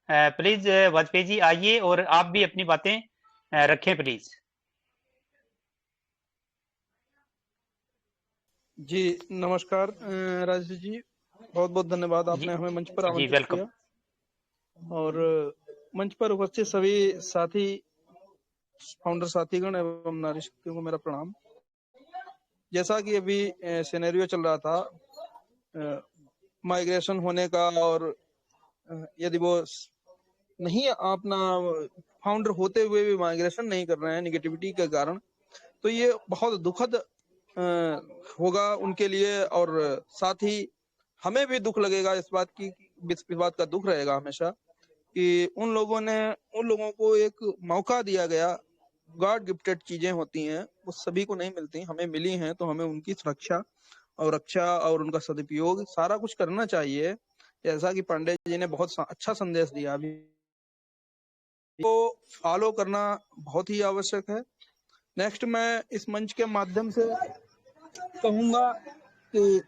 प्लीज वाजपेयी जी आइए और आप भी अपनी बातें रखें प्लीज। जी नमस्कार राजेश जी, बहुत बहुत धन्यवाद, जी आपने हमें मंच पर जी, आमंत्रित वेलकम। किया। और मंच पर उपस्थित सभी साथी, फाउंडर साथीगण एवं नारी शक्तियों को मेरा प्रणाम। जैसा कि अभी सिनेरियो चल रहा था माइग्रेशन होने का, और यदि वो नहीं अपना फाउंडर होते हुए भी माइग्रेशन नहीं कर रहे हैं निगेटिविटी के कारण, तो ये बहुत दुखद होगा उनके लिए। और साथ ही हमें भी दुख लगेगा इस बात की, इस बात का दुख रहेगा हमेशा कि उन लोगों को एक मौका दिया गया। गॉड गिफ्टेड चीजें होती हैं, वो सभी को नहीं मिलती, हमें मिली हैं, तो हमें उनकी सुरक्षा और रक्षा और उनका सदुपयोग सारा कुछ करना चाहिए। जैसा कि पांडे जी ने बहुत अच्छा संदेश दिया, अभी को फॉलो करना बहुत ही आवश्यक है। नेक्स्ट मैं इस मंच के माध्यम से कहूंगा कि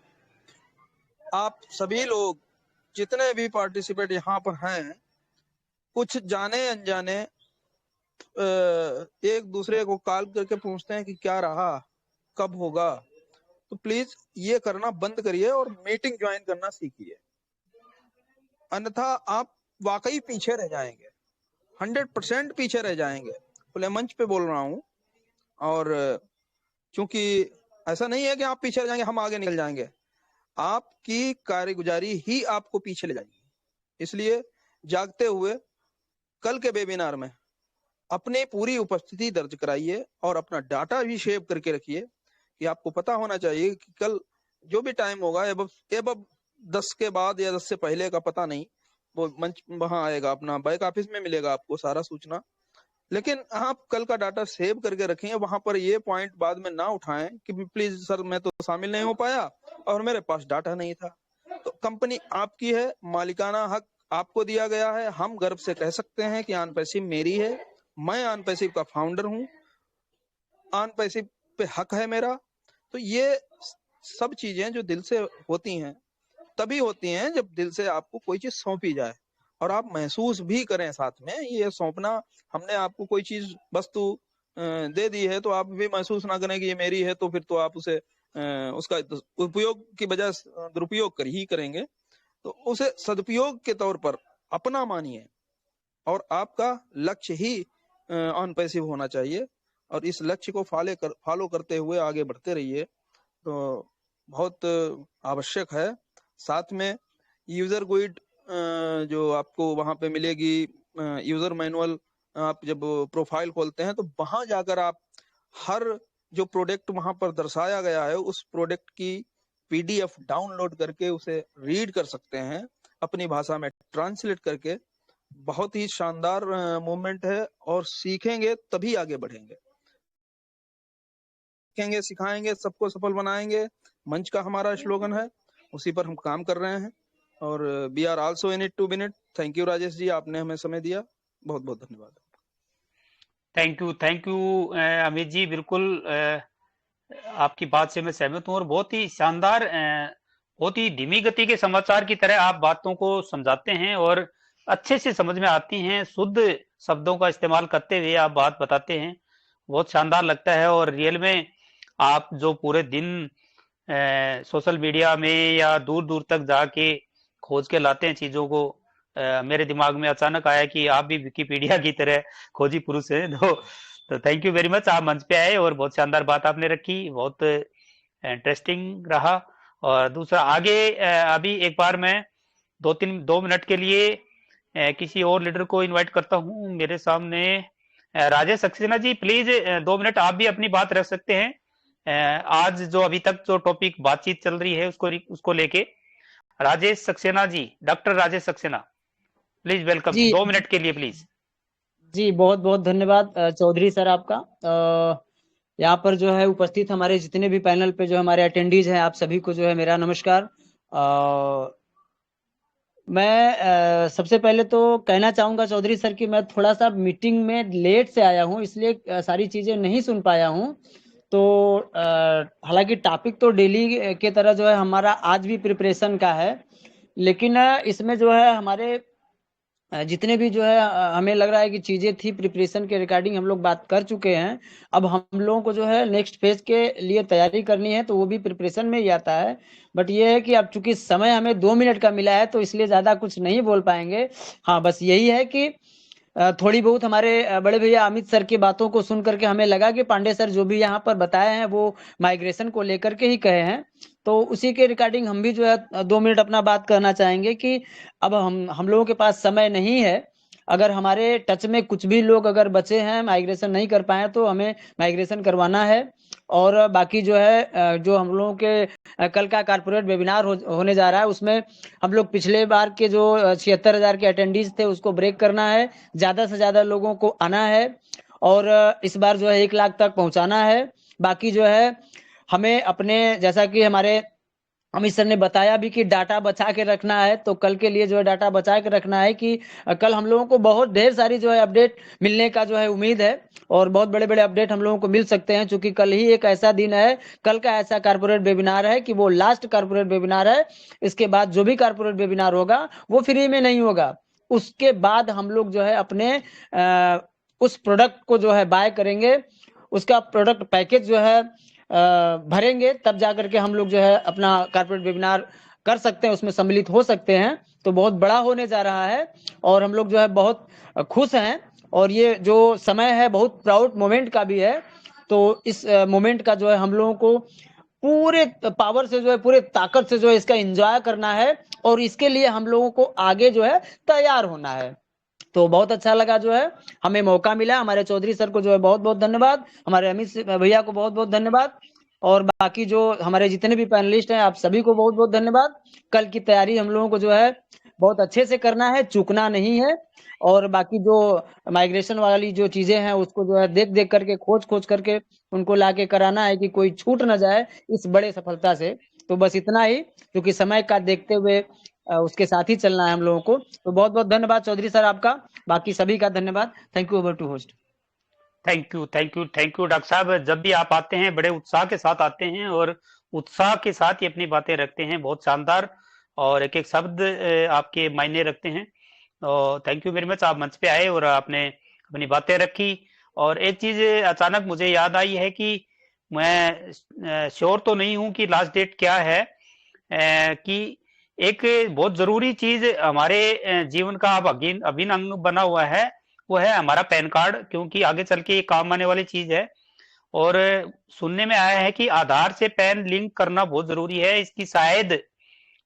आप सभी लोग जितने भी पार्टिसिपेट यहाँ पर हैं, कुछ जाने अनजाने एक दूसरे को कॉल करके पूछते हैं कि क्या रहा, कब होगा, तो प्लीज ये करना बंद करिए और मीटिंग ज्वाइन करना सीखिए। अन्यथा आप वाकई पीछे रह जाएंगे, 100% पीछे रह जाएंगे। खुले मंच पे बोल रहा हूँ। और क्योंकि ऐसा नहीं है कि आप पीछे रह जाएंगे हम आगे निकल जाएंगे, आपकी कार्यगुजारी ही आपको पीछे ले जाएगी। इसलिए जागते हुए कल के वेबिनार में अपनी पूरी उपस्थिति दर्ज कराइए और अपना डाटा भी सेव करके रखिए कि आपको पता होना चाहिए कि कल जो भी टाइम होगा, एब 10 के बाद या 10 से पहले का पता नहीं, वो मंच वहां आएगा, अपना बैक ऑफिस में मिलेगा आपको सारा सूचना लेकिन आप कल का डाटा सेव करके रखें, वहां पर ये पॉइंट बाद में ना उठाएं कि प्लीज सर मैं तो शामिल नहीं हो पाया और मेरे पास डाटा नहीं था। तो कंपनी आपकी है, मालिकाना हक आपको दिया गया है। हम गर्व से कह सकते हैं कि ऑन पैसिव मेरी है, मैं ऑन पैसिव का फाउंडर हूं, ऑन पैसिव पे हक है मेरा। तो ये सब चीजें जो दिल से होती हैं तभी होती हैं जब दिल से आपको कोई चीज सौंपी जाए और आप महसूस भी करें साथ में। ये सौंपना, हमने आपको कोई चीज वस्तु दे दी है तो आप भी महसूस ना करें कि ये मेरी है, तो फिर तो आप उसे उसका उपयोग की बजाय दुरुपयोग कर ही करेंगे। तो उसे सदुपयोग के तौर पर अपना मानिए और आपका लक्ष्य ही ऑन पैसिव होना चाहिए और इस लक्ष्य को फॉलो करते हुए आगे बढ़ते रहिए। तो बहुत आवश्यक है। साथ में यूजर गाइड जो आपको वहां पे मिलेगी, यूजर मैनुअल, आप जब प्रोफाइल खोलते हैं तो वहां जाकर आप हर जो प्रोडक्ट वहां पर दर्शाया गया है उस प्रोडक्ट की पीडीएफ डाउनलोड करके उसे रीड कर सकते हैं, अपनी भाषा में ट्रांसलेट करके। बहुत ही शानदार मूवमेंट है और सीखेंगे तभी आगे बढ़ेंगे। सीखेंगे, सिखाएंगे, सबको सफल बनाएंगे, मंच का हमारा स्लोगन है, उसी पर हम काम कर रहे हैं और we are also in it to win it. Thank you Rajesh ji, आपने हमें समय दिया, बहुत बहुत धन्यवाद। थैंक यू अमित जी, बिल्कुल आपकी बात से मैं सहमत हूँ और बहुत ही शानदार, बहुत ही धीमी गति के समाचार की तरह आप बातों को समझाते हैं और अच्छे से समझ में आती हैं, शुद्ध शब्दों का इस्तेमाल करते हुए आप बात बताते हैं, बहुत शानदार लगता है। और रियल में आप जो पूरे दिन सोशल मीडिया में या दूर दूर तक जाके खोज के लाते हैं चीजों को, मेरे दिमाग में अचानक आया कि आप भी विकिपीडिया की तरह खोजी पुरुष हैं। तो थैंक यू वेरी मच, आप मंच पे आए और बहुत शानदार बात आपने रखी, बहुत इंटरेस्टिंग रहा। और दूसरा आगे अभी एक बार मैं 2 मिनट के लिए किसी और लीडर को इनवाइट करता हूं। मेरे सामने राजेश सक्सेना जी, प्लीज 2 मिनट आप भी अपनी बात रख सकते हैं। आज जो अभी तक जो टॉपिक बातचीत चल रही है उसको लेके Rajesh Saxena ji, doctor Rajesh Saxena, please welcome, जी 2 मिनट के लिए प्लीज। जी, बहुत बहुत धन्यवाद चौधरी सर आपका। यहाँ पर जो है उपस्थित हमारे जितने भी पैनल पे जो हमारे अटेंडीज हैं, आप सभी को जो है मेरा नमस्कार। मैं सबसे पहले तो कहना चाहूंगा चौधरी सर कि मैं थोड़ा सा मीटिंग में लेट से आया हूँ, इसलिए सारी चीजें नहीं सुन पाया हूँ। तो हालांकि टॉपिक तो डेली के तरह जो है हमारा आज भी प्रिपरेशन का है, लेकिन इसमें जो है हमारे जितने भी जो है हमें लग रहा है कि चीजें थी प्रिपरेशन के रिगार्डिंग हम लोग बात कर चुके हैं। अब हम लोगों को जो है नेक्स्ट फेज के लिए तैयारी करनी है, तो वो भी प्रिपरेशन में ही आता है। बट ये है कि अब चूंकि समय हमें 2 मिनट का मिला है तो इसलिए ज्यादा कुछ नहीं बोल पाएंगे। हाँ, बस यही है कि थोड़ी बहुत हमारे बड़े भैया अमित सर की बातों को सुन करके हमें लगा कि पांडे सर जो भी यहाँ पर बताए हैं वो माइग्रेशन को लेकर के ही कहे हैं, तो उसी के रिगार्डिंग हम भी जो है 2 मिनट अपना बात करना चाहेंगे कि अब हम लोगों के पास समय नहीं है। अगर हमारे टच में कुछ भी लोग अगर बचे हैं माइग्रेशन नहीं कर पाए तो हमें माइग्रेशन करवाना है। और बाकी जो है जो हम लोगों के कल का कारपोरेट वेबिनार होने जा रहा है, उसमें हम लोग पिछले बार के जो 76,000 के अटेंडीज थे उसको ब्रेक करना है, ज्यादा से ज्यादा लोगों को आना है और इस बार जो है 1 लाख तक पहुंचाना है। बाकी जो है हमें अपने, जैसा कि हमारे अमित सर ने बताया भी कि डाटा बचा के रखना है, तो कल के लिए जो है डाटा बचा के रखना है कि कल हम लोगों को बहुत ढेर सारी जो है अपडेट मिलने का जो है उम्मीद है और बहुत बड़े बड़े अपडेट हम लोगों को मिल सकते हैं, क्योंकि कल ही एक ऐसा दिन है, कल का ऐसा कारपोरेट वेबिनार है कि वो लास्ट कारपोरेट वेबिनार है। इसके बाद जो भी कारपोरेट वेबिनार होगा वो फ्री में नहीं होगा, उसके बाद हम लोग जो है अपने उस प्रोडक्ट को जो है बाय करेंगे, उसका प्रोडक्ट पैकेज जो है भरेंगे, तब जाकर के हम लोग जो है अपना कारपोरेट वेबिनार कर सकते हैं, उसमें सम्मिलित हो सकते हैं। तो बहुत बड़ा होने जा रहा है और हम लोग जो है बहुत खुश हैं और ये जो समय है बहुत प्राउड मोमेंट का भी है। तो इस मोमेंट का जो है हम लोगों को पूरे पावर से जो है, पूरे ताकत से जो है इसका एंजॉय करना है और इसके लिए हम लोगों को आगे जो है तैयार होना है। तो बहुत अच्छा लगा जो है हमें मौका मिला। हमारे चौधरी सर को जो है बहुत बहुत धन्यवाद, हमारे अमित भैया को बहुत बहुत धन्यवाद और बाकी जो हमारे जितने भी पैनलिस्ट हैं आप सभी को बहुत बहुत धन्यवाद। कल की तैयारी हम लोगों को जो है बहुत अच्छे से करना है, चूकना नहीं है। और बाकी जो माइग्रेशन वाली जो चीजें हैं उसको जो है देख देख करके खोज करके उनको लाके कराना है कि कोई छूट ना जाए इस बड़े सफलता से। तो बस इतना ही, क्योंकि समय का देखते हुए उसके साथ ही चलना है हम लोगों को। तो बहुत बहुत धन्यवाद चौधरी सर आपका, बाकी सभी का धन्यवाद। Thank you, over to host. Thank you, thank you, thank you doctor साहब। जब भी आप आते हैं बड़े उत्साह के साथ आते हैं और उत्साह के साथ ही अपनी बातें रखते हैं, बहुत शानदार, और एक एक शब्द आपके मायने रखते हैं। और थैंक यू वेरी मच, आप मंच पे आए और आपने अपनी बातें रखी। और एक चीज अचानक मुझे याद आई है कि मैं श्योर तो नहीं हूं कि लास्ट डेट क्या है, कि एक बहुत जरूरी चीज हमारे जीवन का अब अभिन्न अंग बना हुआ है, वो है हमारा पैन कार्ड, क्योंकि आगे चल के ये काम आने वाली चीज है। और सुनने में आया है कि आधार से पैन लिंक करना बहुत जरूरी है, इसकी शायद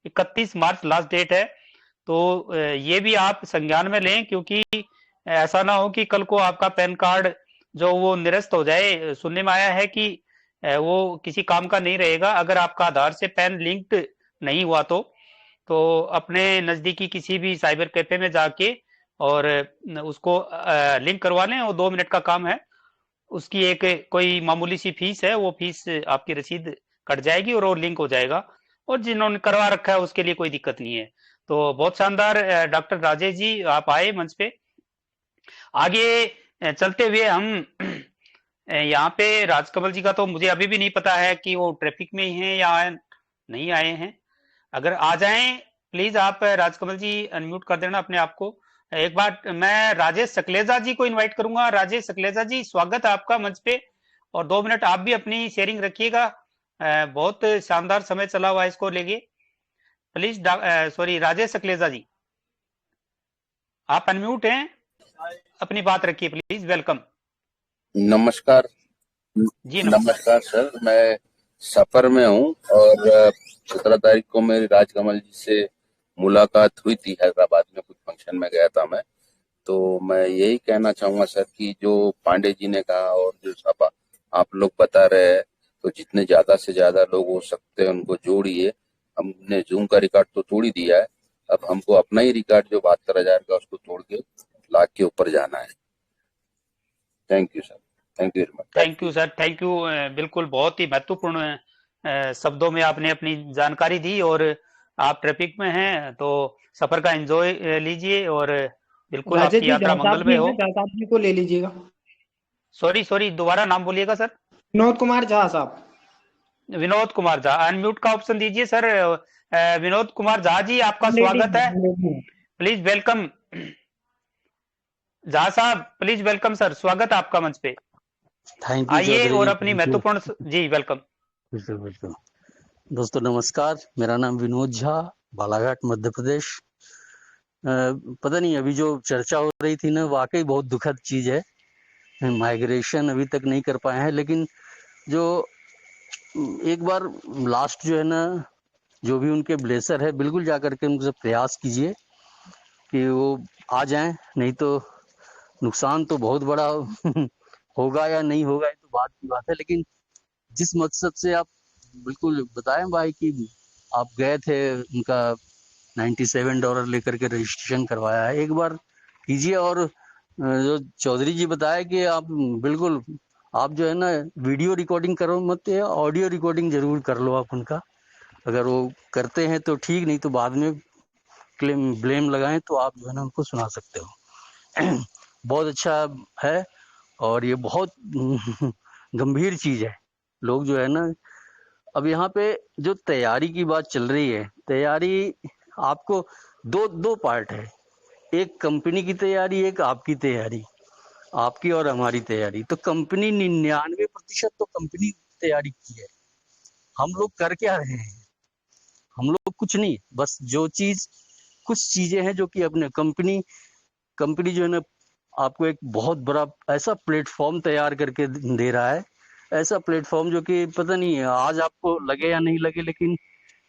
31 मार्च लास्ट डेट है। तो ये भी आप संज्ञान में लें, क्योंकि ऐसा ना हो कि कल को आपका पैन कार्ड जो वो निरस्त हो जाए। सुनने में आया है कि वो किसी काम का नहीं रहेगा अगर आपका आधार से पैन लिंक्ड नहीं हुआ। तो अपने नजदीकी किसी भी साइबर कैफे में जाके और उसको लिंक करवा लें, और 2 मिनट का काम है। उसकी एक कोई मामूली सी फीस है, वो फीस आपकी रसीद कट जाएगी और वो लिंक हो जाएगा। और जिन्होंने करवा रखा है उसके लिए कोई दिक्कत नहीं है। तो बहुत शानदार डॉक्टर राजेश जी, आप आए मंच पे। आगे चलते हुए हम यहाँ पे राजकमल जी का तो मुझे अभी भी नहीं पता है कि वो ट्रैफिक में ही हैं या नहीं आए हैं। अगर आ जाएं प्लीज आप, राजकमल जी अनम्यूट कर देना अपने आप को। एक बार मैं राजेश सकलेजा जी को इनवाइट करूंगा। राजेश सकलेजा जी, स्वागत है आपका मंच पे, और 2 मिनट आप भी अपनी शेयरिंग रखिएगा। बहुत शानदार समय चला हुआ है इसको लेके। प्लीज सॉरी राजेश सकलेजा जी, आप अनम्यूट हैं, अपनी बात रखिए प्लीज। वेलकम। नमस्कार। जी नमस्कार। नमस्कार सर, मैं सफर में हूँ और 17 तारीख को मेरी राजकमल जी से मुलाकात हुई थी हैदराबाद में, कुछ फंक्शन में गया था मैं। तो मैं यही कहना चाहूंगा सर कि जो पांडे जी ने कहा और जो सब आप लोग बता रहे हैं, तो जितने ज्यादा से ज्यादा लोग हो सकते हैं उनको जोड़िए। हमने जूम का रिकॉर्ड तो तोड़ ही दिया है, अब हमको अपना ही रिकॉर्ड जो 72,000 का उसको तोड़ के लाख के ऊपर जाना है। Thank you sir, thank you very much. Thank you sir, thank you. बिल्कुल बहुत ही महत्वपूर्ण शब्दों में आपने अपनी जानकारी दी। और आप ट्रैफिक में हैं तो सफर का एंजॉय लीजिए, और बिल्कुल राजेश आपकी जी यात्रा जयसाब मंगलमय जी हो। हैं, जयसाब जी को ले लीजिएगा। सॉरी दोबारा नाम बोलिएगा सर। विनोद कुमार झा साहब। विनोद कुमार झा, अनम्यूट का ऑप्शन दीजिए सर। विनोद कुमार झा जी, आपका स्वागत है, प्लीज वेलकम। झा साहब प्लीज वेलकम सर, स्वागत है आपका मंच पे। थैंक यू आइए चौधरी और जी, अपनी थैंक यू। महत्वपूर्ण जी वेलकम। बिल्कुल बिल्कुल। दोस्तों नमस्कार, मेरा नाम विनोद झा, बालाघाट मध्य प्रदेश। पता नहीं अभी जो चर्चा हो रही थी ना, वाकई बहुत दुखद चीज है। माइग्रेशन अभी तक नहीं कर पाए हैं, लेकिन जो एक बार लास्ट जो है ना, जो भी उनके ब्लेसर है, बिल्कुल जा करके उनसे प्रयास कीजिए कि वो आ जाएं। नहीं तो नुकसान तो बहुत बड़ा होगा या नहीं होगा ये तो बात की बात है। लेकिन जिस मकसद से आप बिल्कुल बताएं भाई कि आप गए थे, उनका $97 लेकर के रजिस्ट्रेशन करवाया है, एक बार कीजिए। और जो चौधरी जी बताया कि आप बिल्कुल, आप जो है ना वीडियो रिकॉर्डिंग करो मत, ऑडियो रिकॉर्डिंग जरूर कर लो आप उनका। अगर वो करते हैं तो ठीक, नहीं तो बाद में क्लेम ब्लेम लगाएं तो आप जो है ना उनको सुना सकते हो। बहुत अच्छा है, और ये बहुत गंभीर चीज है। लोग जो है ना, अब यहाँ पे जो तैयारी की बात चल रही है, तैयारी आपको दो दो पार्ट है, एक कंपनी की तैयारी, एक आपकी तैयारी, आपकी और हमारी तैयारी। तो कंपनी 99% तो कंपनी तैयारी की है, हम लोग कर क्या रहे हैं? हम लोग कुछ नहीं, बस जो चीज, कुछ चीजें हैं जो कि अपने कंपनी जो है ना आपको एक बहुत बड़ा ऐसा प्लेटफॉर्म तैयार करके दे रहा है, ऐसा प्लेटफॉर्म जो कि पता नहीं है आज आपको लगे या नहीं लगे, लेकिन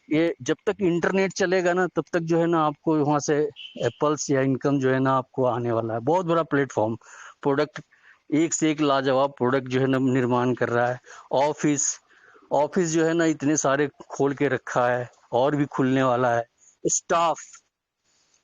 ये जब तक इंटरनेट चलेगा ना तब तक जो है ना आपको वहां से एप्पल्स या इनकम जो है ना आपको आने वाला है। बहुत बड़ा प्लेटफॉर्म, प्रोडक्ट एक से एक लाजवाब प्रोडक्ट जो है ना निर्माण कर रहा है। ऑफिस जो है ना इतने सारे खोल के रखा है, और भी खुलने वाला है। स्टाफ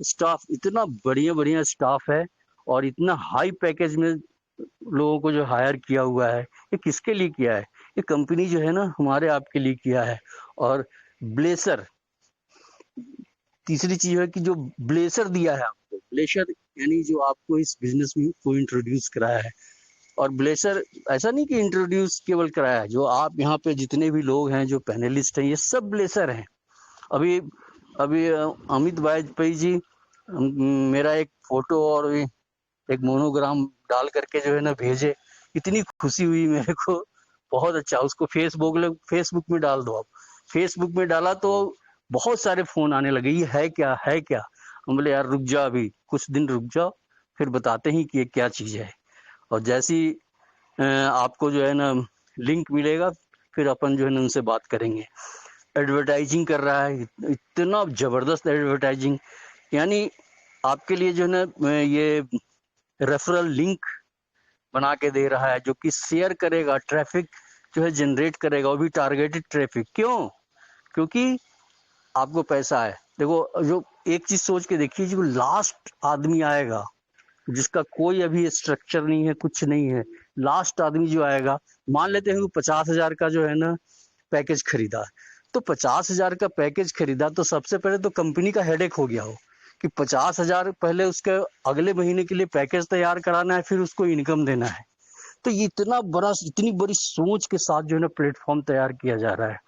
स्टाफ इतना बढ़िया बढ़िया स्टाफ है और इतना हाई पैकेज में लोगों को जो हायर किया हुआ है, ये किसके लिए किया है? ये कंपनी जो है ना हमारे आपके लिए किया है। और ब्लेसर, तीसरी चीज है कि जो ब्लेसर दिया है आपको, ब्लेसर यानी जो आपको इस बिजनेस में को इंट्रोड्यूस कराया है। और ब्लेसर ऐसा नहीं कि इंट्रोड्यूस केवल कराया है, जो आप यहाँ पे जितने भी लोग हैं जो पैनलिस्ट हैं ये सब ब्लेसर हैं। अभी अभी अमित वाजपेयी जी मेरा एक फोटो और एक मोनोग्राम डाल करके जो है ना भेजे, इतनी खुशी हुई मेरे को, बहुत अच्छा। उसको फेसबुक में डाल दो आप। फेसबुक में डाला तो बहुत सारे फोन आने लगे, ये है क्या है क्या। हम बोले यार रुक जाओ, अभी कुछ दिन रुक जाओ, फिर बताते हैं कि ये क्या चीज है। और जैसी आपको जो है ना लिंक मिलेगा फिर अपन जो है ना उनसे बात करेंगे। एडवर्टाइजिंग कर रहा है, इतना जबरदस्त एडवर्टाइजिंग, यानी आपके लिए जो है ना ये रेफरल लिंक बना के दे रहा है जो कि शेयर करेगा, ट्रैफिक जो है जनरेट करेगा, वो भी टारगेटेड ट्रैफिक। क्यों? क्योंकि आपको पैसा है। देखो जो एक चीज सोच के देखिए, जो लास्ट आदमी आएगा जिसका कोई अभी स्ट्रक्चर नहीं है, कुछ नहीं है, लास्ट आदमी जो आएगा, मान लेते हैं वो 50,000 का जो है ना पैकेज खरीदा, तो 50,000 का पैकेज खरीदा तो सबसे पहले तो कंपनी का हेडेक हो गया हो कि 50,000 पहले उसके अगले महीने के लिए पैकेज तैयार कराना है, फिर उसको इनकम देना है। तो ये इतनी बड़ी सोच के साथ जो है ना प्लेटफॉर्म तैयार किया जा रहा है।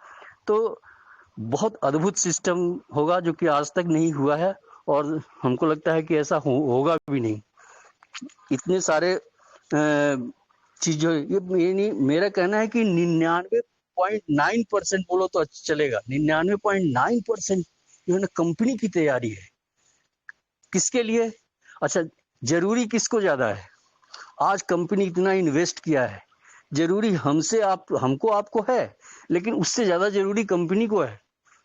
तो बहुत अद्भुत सिस्टम होगा जो कि आज तक नहीं हुआ है, और हमको लगता है कि ऐसा होगा भी नहीं। इतने सारे चीजों, ये नहीं, मेरा कहना है कि 99.9% बोलो तो अच्छा चलेगा, 99.9% जो है ना कंपनी की तैयारी है। किसके लिए? अच्छा, जरूरी किसको ज्यादा है? आज कंपनी इतना इन्वेस्ट किया है, जरूरी हमको आपको है, लेकिन उससे ज्यादा जरूरी कंपनी को है,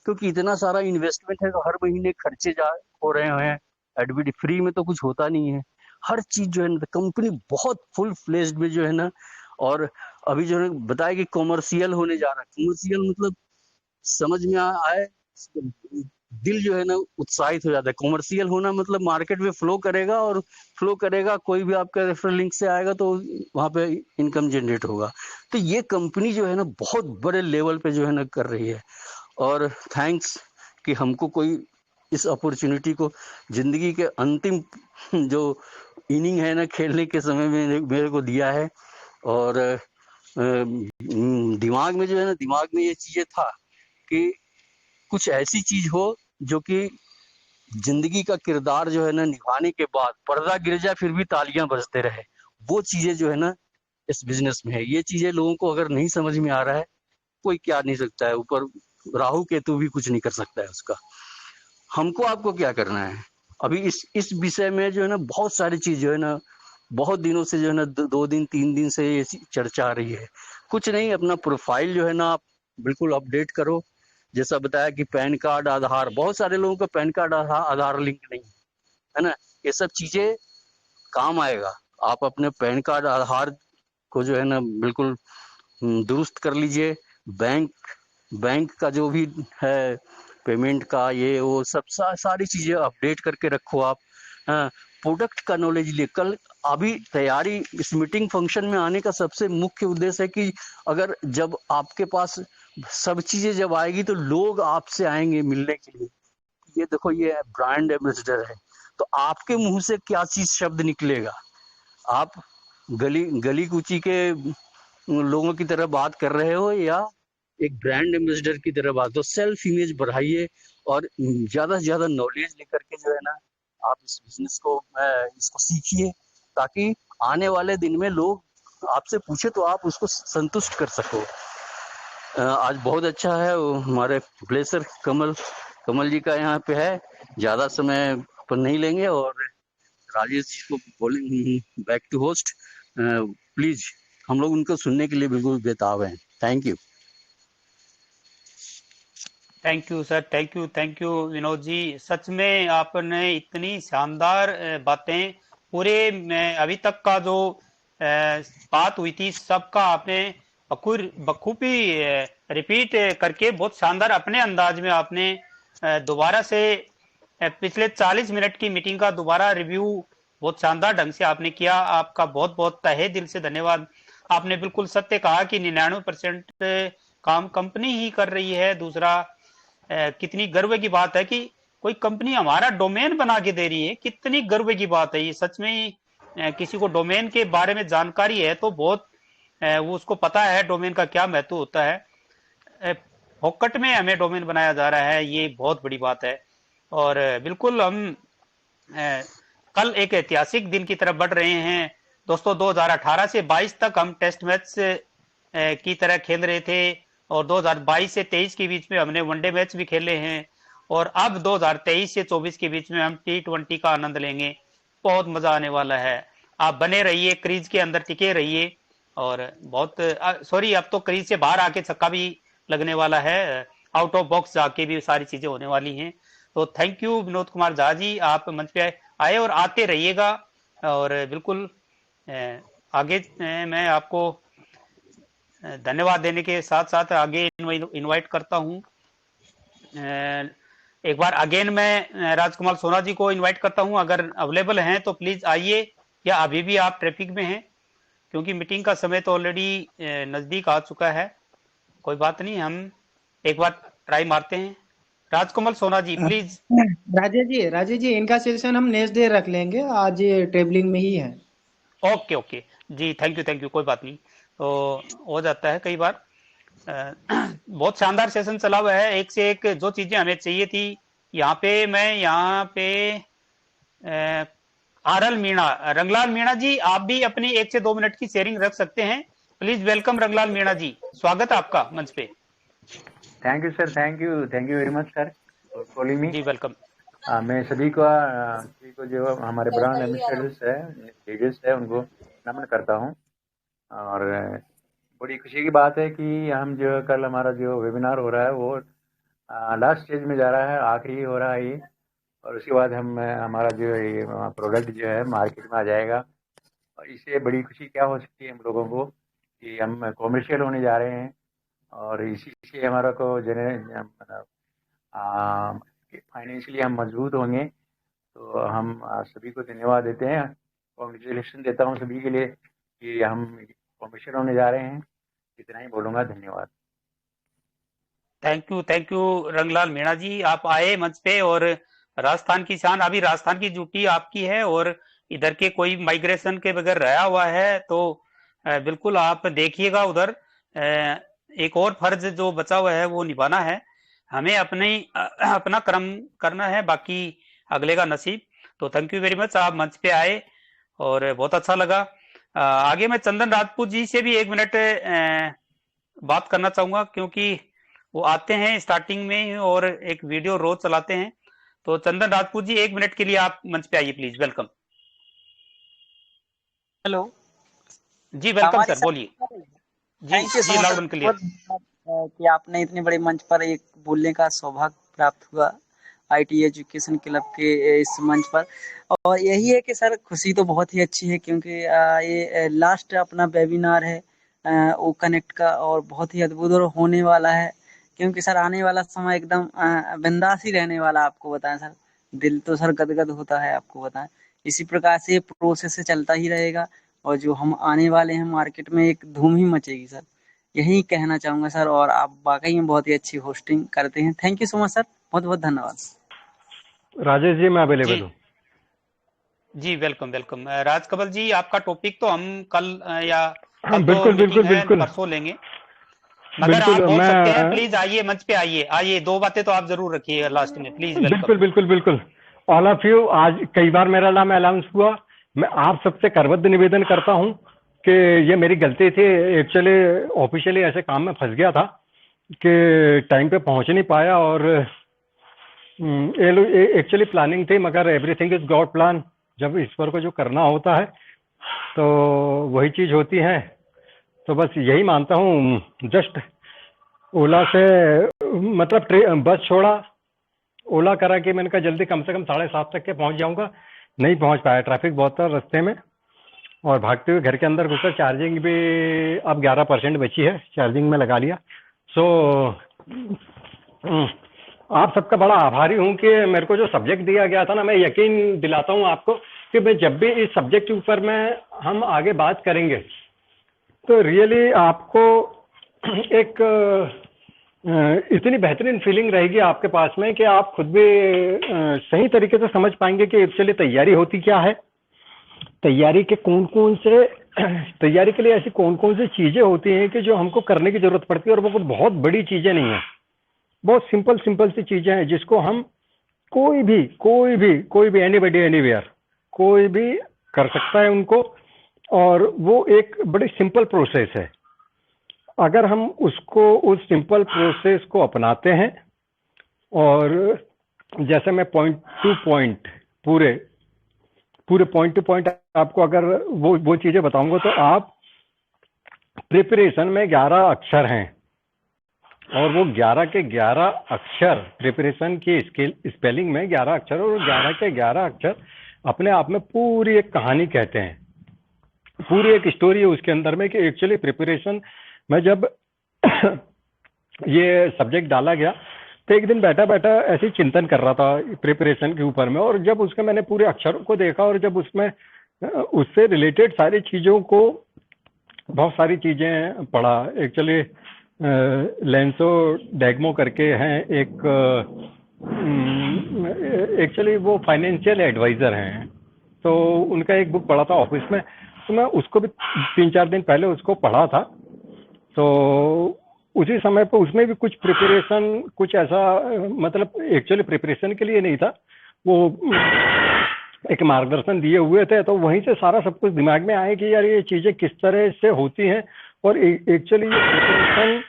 क्योंकि इतना सारा इन्वेस्टमेंट है तो हर महीने खर्चे हो रहे हैं। एडमिट फ्री में तो कुछ होता नहीं है, हर चीज जो है ना कंपनी बहुत फुल फ्लेज्ड में जो है ना। और अभी जो है बताया कि कॉमर्शियल होने जा रहा है। कॉमर्शियल मतलब समझ में आए, दिल जो है ना उत्साहित हो जाता है। कॉमर्शियल होना मतलब मार्केट में फ्लो करेगा, कोई भी आपका रेफरल लिंक से आएगा तो वहां पे इनकम जनरेट होगा। तो ये कंपनी जो है ना बहुत बड़े लेवल पे जो है ना कर रही है। और थैंक्स कि हमको कोई इस अपॉर्चुनिटी को जिंदगी के अंतिम जो इनिंग है ना खेलने के समय में मेरे को दिया है। और दिमाग में जो है ना, दिमाग में ये चीजें था कि कुछ ऐसी चीज हो जो कि जिंदगी का किरदार जो है ना निभाने के बाद पर्दा गिर जाए फिर भी तालियां बजते रहे, वो चीजें जो है ना इस बिजनेस में है। ये चीजें लोगों को अगर नहीं समझ में आ रहा है, कोई क्या नहीं सकता है, ऊपर राहु केतु भी कुछ नहीं कर सकता है उसका। हमको आपको क्या करना है? अभी इस विषय में जो है ना बहुत सारी चीज जो है ना बहुत दिनों से जो है ना 2 दिन 3 दिन से ये चर्चा आ रही है। कुछ नहीं, अपना प्रोफाइल जो है ना आप बिल्कुल अपडेट करो। जैसा बताया कि पैन कार्ड, आधार, बहुत सारे लोगों का पैन कार्ड आधार लिंक नहीं है ना, ये सब चीजें काम आएगा। आप अपने पैन कार्ड आधार को जो है ना बिल्कुल दुरुस्त कर लीजिए। बैंक का जो भी है पेमेंट का, ये वो सब सारी चीजें अपडेट करके रखो आप। प्रोडक्ट का नॉलेज लिए कल अभी तैयारी, इस मीटिंग फंक्शन में आने का सबसे मुख्य उद्देश्य है कि अगर जब आपके पास सब चीजें जब आएगी तो लोग आपसे आएंगे मिलने के लिए। ये देखो, ये ब्रांड एम्बेसडर है, तो आपके मुंह से क्या चीज शब्द निकलेगा? आप गली कूची के लोगों की तरह बात कर रहे हो या एक ब्रांड एम्बेसडर की तरह बात? तो सेल्फ इमेज बढ़ाइए और ज्यादा से ज्यादा नॉलेज लेकर के जो है ना आप इस बिजनेस को इसको सीखिए, ताकि आने वाले दिन में लोग आपसे पूछे तो आप उसको संतुष्ट कर सको। आज बहुत अच्छा है, वो हमारे ब्लेसर कमल जी का यहाँ पे है। ज्यादा समय पर नहीं लेंगे और राजेश जी को बोलेंगे बैक टू होस्ट। प्लीज, हम लोग उनको सुनने के लिए बिल्कुल बेताब हैं। Thank you. Thank you sir, thank you Vinod ji. सच में आपने इतनी शानदार बातें, पूरे अभी तक का जो बात हुई थी सबका आपने बखूबी रिपीट करके बहुत शानदार अपने अंदाज में आपने दोबारा से पिछले 40 मिनट की मीटिंग का दोबारा रिव्यू बहुत शानदार ढंग से आपने किया। आपका बहुत बहुत तहे दिल से धन्यवाद। आपने बिल्कुल सत्य कहा कि 99% काम कंपनी ही कर रही है। दूसरा, कितनी गर्व की बात है कि कोई कंपनी हमारा डोमेन बना के दे रही है। कितनी गर्व की बात है ये, सच में ही किसी को डोमेन के बारे में जानकारी है तो बहुत वो उसको पता है डोमेन का क्या महत्व होता है। फोकट में हमें डोमेन बनाया जा रहा है, ये बहुत बड़ी बात है। और बिल्कुल हम कल एक ऐतिहासिक दिन की तरफ बढ़ रहे हैं दोस्तों। 2018 से 22 तक हम टेस्ट मैच की तरह खेल रहे थे और 2022 से 23 के बीच में हमने वनडे मैच भी खेले हैं और अब 2023 से 24 के बीच में हम T20 का आनंद लेंगे। बहुत मजा आने वाला है। आप बने रहिए, क्रीज के अंदर टिके रहिए। और बहुत सॉरी, अब तो क्रीज से बाहर आके छक्का भी लगने वाला है, आउट ऑफ बॉक्स जाके भी सारी चीजें होने वाली हैं। तो थैंक यू विनोद कुमार झा जी, आप मंच पे आए और आते रहिएगा। और बिल्कुल आगे मैं आपको धन्यवाद देने के साथ साथ आगे इनवाइट करता हूं। एक बार अगेन मैं राजकमल सोना जी को इनवाइट करता हूं, अगर अवेलेबल हैं तो प्लीज आइए, या अभी भी आप ट्रैफिक में हैं, क्योंकि मीटिंग का समय तो ऑलरेडी नजदीक आ चुका है। कोई बात नहीं, हम एक बार ट्राई मारते हैं। राजकमल सोना जी प्लीज। राजेश जी इनका सेशन हम नेक्स्ट डे रख लेंगे, आज ये ट्रेवलिंग में ही है। ओके ओके जी, थैंक यू, कोई बात नहीं, तो हो जाता है कई बार। बहुत शानदार सेशन चला हुआ है, एक से एक जो चीजें हमें चाहिए थी यहाँ पे आरएल मीणा, रंगलाल मीणा जी, आप भी अपनी 1 से 2 मिनट की शेयरिंग रख सकते हैं। प्लीज वेलकम रंगलाल मीणा जी, स्वागत है आपका मंच पे। Thank you sir, thank you very much sir for calling me. जी वेलकम। मैं सभी को जो हमारे ब्रांड एम्बेसडर्स है, लीडर्स है, उनको नमन करता हूं। और बड़ी खुशी की बात है कि हम जो कल हमारा जो वेबिनार हो रहा है वो लास्ट स्टेज में जा रहा है, आखिरी हो रहा है ये। और उसके बाद हमारा जो ये प्रोडक्ट जो है मार्केट में आ जाएगा। और इससे बड़ी खुशी क्या हो सकती है हम लोगों को कि हम कॉमर्शियल होने जा रहे हैं और इसी से हमारा को फाइनेंशियली हम मजबूत होंगे। तो हम सभी को धन्यवाद देते हैं, कॉन्ग्रेचुलेशन देता हूं सभी के लिए कि हम कॉमर्शियल होने जा रहे हैं। इतना ही बोलूंगा, धन्यवाद। थैंक यू रंगलाल मीणा जी, आप आए मंच पे और राजस्थान की शान, अभी राजस्थान की ड्यूटी आपकी है और इधर के कोई माइग्रेशन के बगैर रहा हुआ है तो बिल्कुल आप देखिएगा उधर। एक और फर्ज जो बचा हुआ है वो निभाना है, हमें अपना कर्म करना है, बाकी अगले का नसीब। तो थैंक यू वेरी मच, आप मंच पे आए और बहुत अच्छा लगा। आगे मैं चंदन राजपूत जी से भी 1 मिनट बात करना चाहूंगा, क्योंकि वो आते हैं स्टार्टिंग में और एक वीडियो रोज चलाते हैं। तो चंदन राजपूत जी 1 मिनट के लिए आप मंच पे आइए प्लीज, वेलकम। हेलो जी वेलकम सर, बोलिए। थैंक यू जी लाउड एंड क्लियर। कि आपने इतने बड़े मंच पर एक बोलने का सौभाग्य प्राप्त हुआ आईटी एजुकेशन क्लब के इस मंच पर। और यही है कि सर खुशी तो बहुत ही अच्छी है, क्योंकि ये लास्ट अपना वेबिनार है वो कनेक्ट का, और बहुत ही अद्भुत और होने वाला है, क्योंकि सर आने वाला समय एकदम बिंदास ही रहने वाला। आपको बताएं सर, दिल तो सर गदगद होता है, आपको बताएं। इसी प्रकार से प्रोसेस से चलता ही रहेगा और जो हम आने वाले हैं मार्केट में एक धूम ही मचेगी सर, यही कहना चाहूंगा सर। और आप वाकई में बहुत ही अच्छी होस्टिंग करते हैं, thank you so much sir, बहुत बहुत धन्यवाद। राजेश जी मैं अवेलेबल हूँ। जी वेलकम वेलकम। राजकमल जी, आपका टॉपिक तो हम कल या बिल्कुल परसों लेंगे, मगर आप बोल सकते हैं, प्लीज आइए मंच पे, आइए 2 बातें तो आप जरूर रखिए लास्ट में, प्लीज वेलकम। बिल्कुल ऑल ऑफ यू। आज कई बार मेरा नाम अनाउंस हुआ, मैं आप सबसे करबद्ध निवेदन करता हूं कि ये मेरी गलती थी। एक्चुअली ऑफिशियली ऐसे काम में फंस गया था कि टाइम पे पहुंच नहीं पाया, और एक्चुअली प्लानिंग थी, मगर एवरीथिंग इज गॉड प्लान। जब ईश्वर को जो करना होता है तो वही चीज होती है। तो बस यही मानता हूँ। जस्ट ओला से मतलब बस छोड़ा, ओला करा कि मैंने कहा जल्दी कम से कम 7:30 तक के पहुंच जाऊंगा, नहीं पहुंच पाया, ट्रैफिक बहुत था रास्ते में, और भागते हुए घर के अंदर घुसा। चार्जिंग भी अब 11% बची है, चार्जिंग में लगा लिया। सो आप सबका बड़ा आभारी हूँ कि मेरे को जो सब्जेक्ट दिया गया था ना, मैं यकीन दिलाता हूँ आपको कि मैं जब भी इस सब्जेक्ट के ऊपर हम आगे बात करेंगे तो रियली आपको एक इतनी बेहतरीन फीलिंग रहेगी आपके पास में कि आप खुद भी सही तरीके से समझ पाएंगे कि एक्चुअली तैयारी होती क्या है, तैयारी के तैयारी के लिए ऐसी कौन कौन सी चीजें होती हैं कि जो हमको करने की जरूरत पड़ती है, और वो कुछ बहुत बड़ी चीजें नहीं है, बहुत सिंपल सी चीजें हैं जिसको हम कोई भी एनीबॉडी एनीवेयर कोई भी कर सकता है उनको, और वो एक बड़ी सिंपल प्रोसेस है। अगर हम उस सिंपल प्रोसेस को अपनाते हैं और जैसे मैं पॉइंट टू पॉइंट पूरे पॉइंट टू पॉइंट आपको अगर वो चीजें बताऊंगा तो आप प्रिपरेशन में 11 अक्षर हैं और वो 11 के 11 अक्षर प्रिपरेशन की स्पेलिंग में 11 अक्षर, और 11 के 11 अक्षर अपने आप में पूरी एक कहानी कहते हैं, पूरी एक स्टोरी है उसके अंदर में कि एक्चुअली प्रिपरेशन में जब ये सब्जेक्ट डाला गया तो एक दिन बैठा ऐसे ही चिंतन कर रहा था प्रिपरेशन के ऊपर में, और जब उसके मैंने पूरे अक्षरों को देखा और जब उसमें उससे रिलेटेड सारी चीज़ों को बहुत सारी चीज़ें पढ़ा। एक्चुअली लेंसो डेगमो करके हैं एक, एक्चुअली वो फाइनेंशियल एडवाइज़र हैं, तो उनका एक बुक पढ़ा था ऑफिस में, तो मैं उसको भी 3-4 दिन पहले उसको पढ़ा था। तो उसी समय पर उसमें भी कुछ प्रिपरेशन कुछ ऐसा मतलब एक्चुअली प्रिपरेशन के लिए नहीं था, वो एक मार्गदर्शन दिए हुए थे, तो वहीं से सारा सब कुछ दिमाग में आया कि यार ये चीज़ें किस तरह से होती हैं और एक्चुअली ये प्रिपरेशन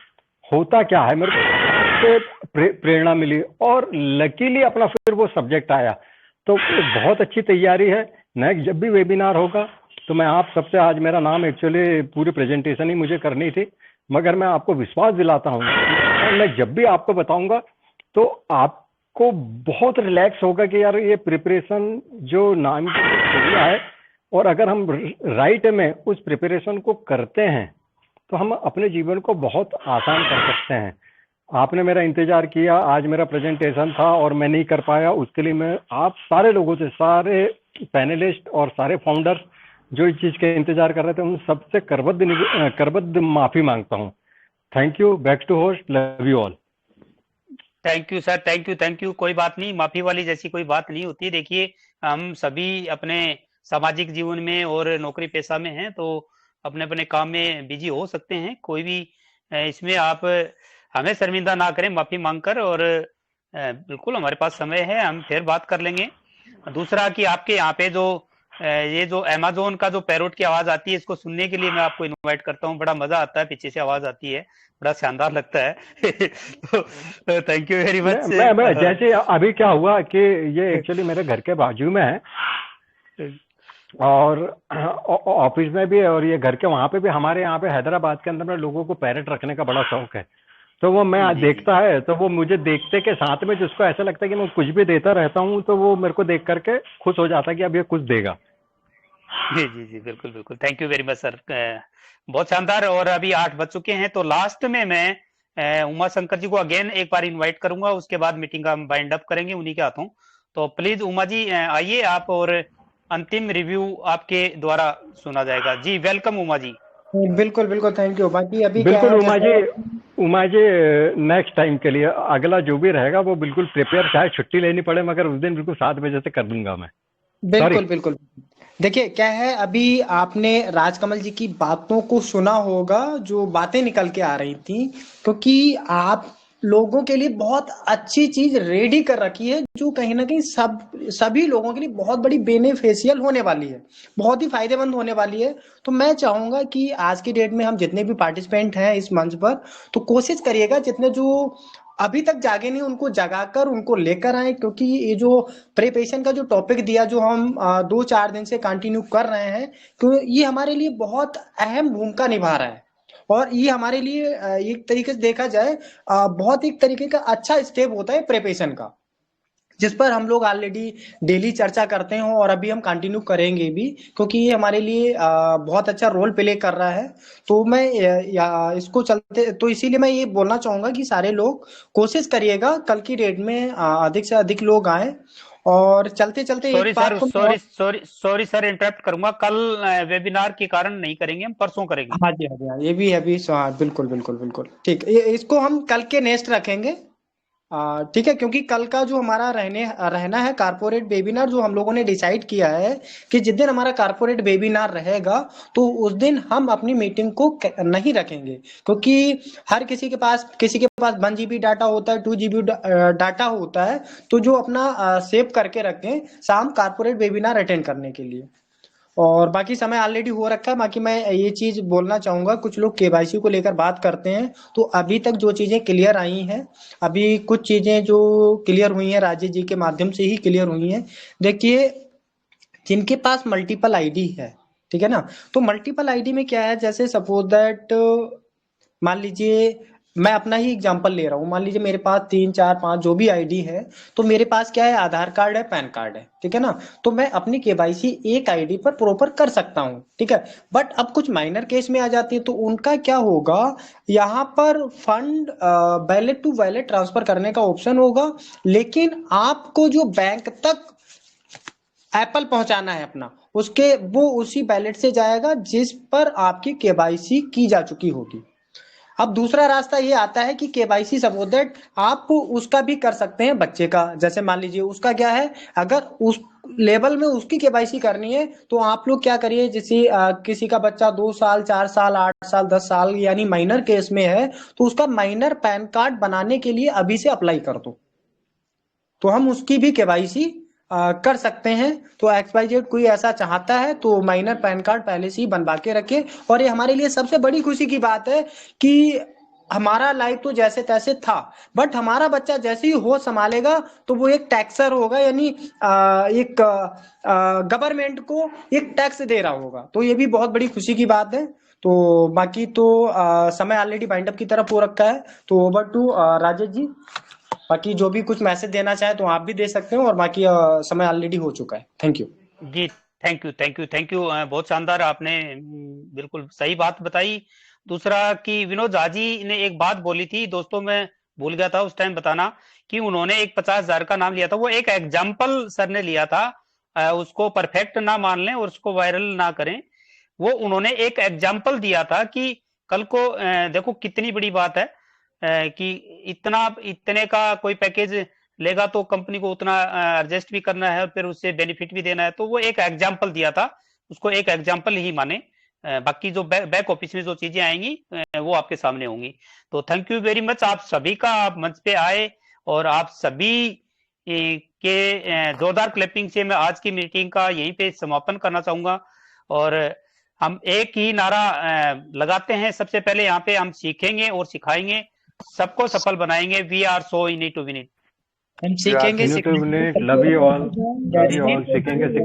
होता क्या है। मेरे को प्रेरणा मिली और लकीली अपना फिर वो सब्जेक्ट आया, तो बहुत अच्छी तैयारी है। नेक्स्ट जब भी वेबिनार होगा तो मैं आप सबसे, आज मेरा नाम एक्चुअली पूरी प्रेजेंटेशन ही मुझे करनी थी, मगर मैं आपको विश्वास दिलाता हूँ मैं जब भी आपको बताऊंगा तो आपको बहुत रिलैक्स होगा कि यार ये प्रिपरेशन जो नाम की प्रक्रिया है, और अगर हम राइट में उस प्रिपरेशन को करते हैं तो हम अपने जीवन को बहुत आसान कर सकते हैं। आपने मेरा इंतजार किया, आज मेरा प्रेजेंटेशन था और मैं नहीं कर पाया, उसके लिए मैं आप सारे लोगों से, सारे पैनलिस्ट और सारे फाउंडर्स जो इस चीज़ के इंतजार कर रहे थे, उन सबसे करबद्ध माफ़ी मांगता हूँ। Thank you, back to host, love you all. Thank you sir, thank you. कोई बात नहीं, माफी वाली जैसी कोई बात नहीं होती। देखिए हम सभी अपने सामाजिक जीवन में और नौकरी पेशा में हैं, तो अपने अपने काम में बिजी हो सकते हैं, कोई भी इसमें आप हमें शर्मिंदा ना करें माफी मांगकर, और बिल्कुल हमारे पास समय है, हम फिर बात कर लेंगे। दूसरा कि आपके यहाँ पे जो ये जो अमेज़न का जो पैरोट की आवाज आती है, इसको सुनने के लिए मैं आपको इनवाइट करता हूँ, बड़ा मजा आता है, पीछे से आवाज आती है, बड़ा शानदार लगता है। तो थैंक यू वेरी मच। मैं जैसे अभी क्या हुआ कि ये एक्चुअली मेरे घर के बाजू में है और ऑफिस में भी है, और ये घर के वहाँ पे भी, हमारे यहाँ पे हैदराबाद के अंदर में लोगों को पैरेट रखने का बड़ा शौक है, तो वो मैं देखता है, तो वो मुझे देखते के साथ में जिसको ऐसा लगता है कि मैं कुछ भी देता रहता हूँ, तो वो मेरे को देख करके खुश हो जाता है कि अब ये कुछ देगा। जी, बिल्कुल। Thank you very much sir, बहुत शानदार। और अभी 8 बज चुके हैं, तो लास्ट में मैं उमा शंकर जी को अगेन एक बार इनवाइट करूंगा, उसके बाद मीटिंग का बाइंड अप करेंगे उन्हीं के हाथों। तो प्लीज उमा जी आइए आप, और अंतिम रिव्यू आपके द्वारा सुना जाएगा। जी वेलकम उमा जी। बिल्कुल थैंक यू उमा जी। अभी बिल्कुल उमा जी नेक्स्ट टाइम के लिए अगला जो भी रहेगा वो बिल्कुल प्रिपेयर, चाहे छुट्टी लेनी पड़े, मगर उस दिन बिल्कुल 7 बजे से कर दूंगा मैं। बिल्कुल। देखिए क्या है, अभी आपने राजकमल जी की बातों को सुना होगा, जो बातें निकल के आ रही थी, क्योंकि आप लोगों के लिए बहुत अच्छी चीज रेडी कर रखी है, जो कहीं ना कहीं सभी लोगों के लिए बहुत बड़ी बेनिफिशियल होने वाली है, बहुत ही फायदेमंद होने वाली है। तो मैं चाहूंगा कि आज की डेट में हम जितने भी पार्टिसिपेंट हैं इस मंच पर, तो कोशिश करिएगा जितने जो अभी तक जागे नहीं उनको जगाकर उनको लेकर आए, क्योंकि ये जो प्रिपरेशन का जो टॉपिक दिया, जो हम 2-4 दिन से कंटिन्यू कर रहे हैं, तो ये हमारे लिए बहुत अहम भूमिका निभा रहा है, और ये हमारे लिए एक तरीके से देखा जाए बहुत एक तरीके का अच्छा स्टेप होता है प्रिपरेशन का। जिस पर हम लोग ऑलरेडी डेली चर्चा करते हैं और अभी हम कंटिन्यू करेंगे भी, क्योंकि ये हमारे लिए बहुत अच्छा रोल प्ले कर रहा है। तो मैं इसको चलते तो इसीलिए मैं ये बोलना चाहूंगा कि सारे लोग कोशिश करिएगा कल की डेट में अधिक से अधिक लोग आए। और चलते चलते एक बात को सॉरी सर इंटरप्ट करूंगा, कल वेबिनार के कारण नहीं करेंगे, हम परसों करेंगे। हाँ जी, हाँ जी, हाँ, ये भी है भी। हाँ, बिल्कुल बिल्कुल बिल्कुल ठीक। इसको हम कल के नेक्स्ट रखेंगे, ठीक है, क्योंकि कल का जो हमारा रहना है कारपोरेट वेबिनार, जो हम लोगों ने डिसाइड किया है कि जिस दिन हमारा कारपोरेट वेबिनार रहेगा तो उस दिन हम अपनी मीटिंग को नहीं रखेंगे, क्योंकि हर किसी के पास 1 GB डाटा होता है, 2 GB डाटा होता है, तो जो अपना सेव करके रखें शाम कारपोरेट वेबिनार अटेंड करने के लिए। और बाकी समय ऑलरेडी हो रखा है। बाकी मैं ये चीज बोलना चाहूंगा, कुछ लोग केवाईसी को लेकर बात करते हैं, तो अभी तक जो चीजें क्लियर आई हैं, अभी कुछ चीजें जो क्लियर हुई हैं राजेश जी के माध्यम से ही क्लियर हुई हैं। देखिए, जिनके पास मल्टीपल आईडी है, ठीक है ना, तो मल्टीपल आईडी में क्या है, जैसे सपोज दैट मान लीजिए मैं अपना ही एग्जांपल ले रहा हूँ, मान लीजिए मेरे पास 3 4 5 जो भी आईडी है, तो मेरे पास क्या है, आधार कार्ड है, पैन कार्ड है, ठीक है ना, तो मैं अपनी केवाईसी एक आईडी पर प्रॉपर कर सकता हूँ, ठीक है। बट अब कुछ माइनर केस में आ जाती है, तो उनका क्या होगा, यहाँ पर fund wallet to wallet transfer करने का ऑप्शन होगा, लेकिन आपको जो बैंक तक एप्पल पहुंचाना है अपना, उसके वो उसी वैलेट से जाएगा जिस पर आपकी केवाईसी की जा चुकी होगी। अब दूसरा रास्ता ये आता है कि केवाईसी सपोज दैट आप उसका भी कर सकते हैं, बच्चे का, जैसे मान लीजिए उसका क्या है, अगर उस लेवल में उसकी केवाईसी करनी है तो आप लोग क्या करिए, जैसे किसी का बच्चा 2 साल 4 साल 8 साल 10 साल यानी माइनर केस में है, तो उसका माइनर पैन कार्ड बनाने के लिए अभी से अप्लाई कर दो, तो हम उसकी भी केवाईसी कर सकते हैं। तो XYZ कोई ऐसा चाहता है तो माइनर पैन कार्ड पहले से ही बनवा के रखे। और ये हमारे लिए सबसे बड़ी खुशी की बात है कि हमारा लाइफ तो जैसे तैसे था, बट हमारा बच्चा जैसे ही होश संभालेगा तो वो एक टैक्सर होगा, यानी एक गवर्नमेंट को एक टैक्स दे रहा होगा, तो ये भी बहुत बड़ी खुशी की बात है। तो बाकी तो समय ऑलरेडी बाइंड अप की तरफ हो रखा है, तो ओवर टू राजेश जी। बाकी जो भी कुछ मैसेज देना चाहे तो आप भी दे सकते हो, और बाकी समय ऑलरेडी हो चुका है। थैंक यू जी, थैंक यू। बहुत शानदार, आपने बिल्कुल सही बात बताई। दूसरा कि विनोद झा जी ने एक बात बोली थी दोस्तों, मैं भूल गया था उस टाइम बताना, कि उन्होंने एक 50,000 का नाम लिया था, वो एक एग्जाम्पल सर ने लिया था, उसको परफेक्ट ना मान लें और उसको वायरल ना करें। वो उन्होंने एक एग्जाम्पल दिया था कि कल को देखो कितनी बड़ी बात है कि इतने का कोई पैकेज लेगा तो कंपनी को उतना एडजस्ट भी करना है और फिर उससे बेनिफिट भी देना है, तो वो एक एग्जाम्पल दिया था, उसको एक एग्जाम्पल ही माने। बाकी जो बैक ऑफिस में जो चीजें आएंगी वो आपके सामने होंगी। तो थैंक यू वेरी मच, आप सभी का आप मंच पे आए, और आप सभी के जोरदार क्लैपिंग से मैं आज की मीटिंग का यहीं पे समापन करना चाहूंगा। और हम एक ही नारा लगाते हैं, सबसे पहले यहाँ पे हम सीखेंगे और सिखाएंगे, सबको सफल बनाएंगे। We are so in it to win it. हम सीखेंगे, लव यू ऑल, सीखेंगे सिखाएंगे।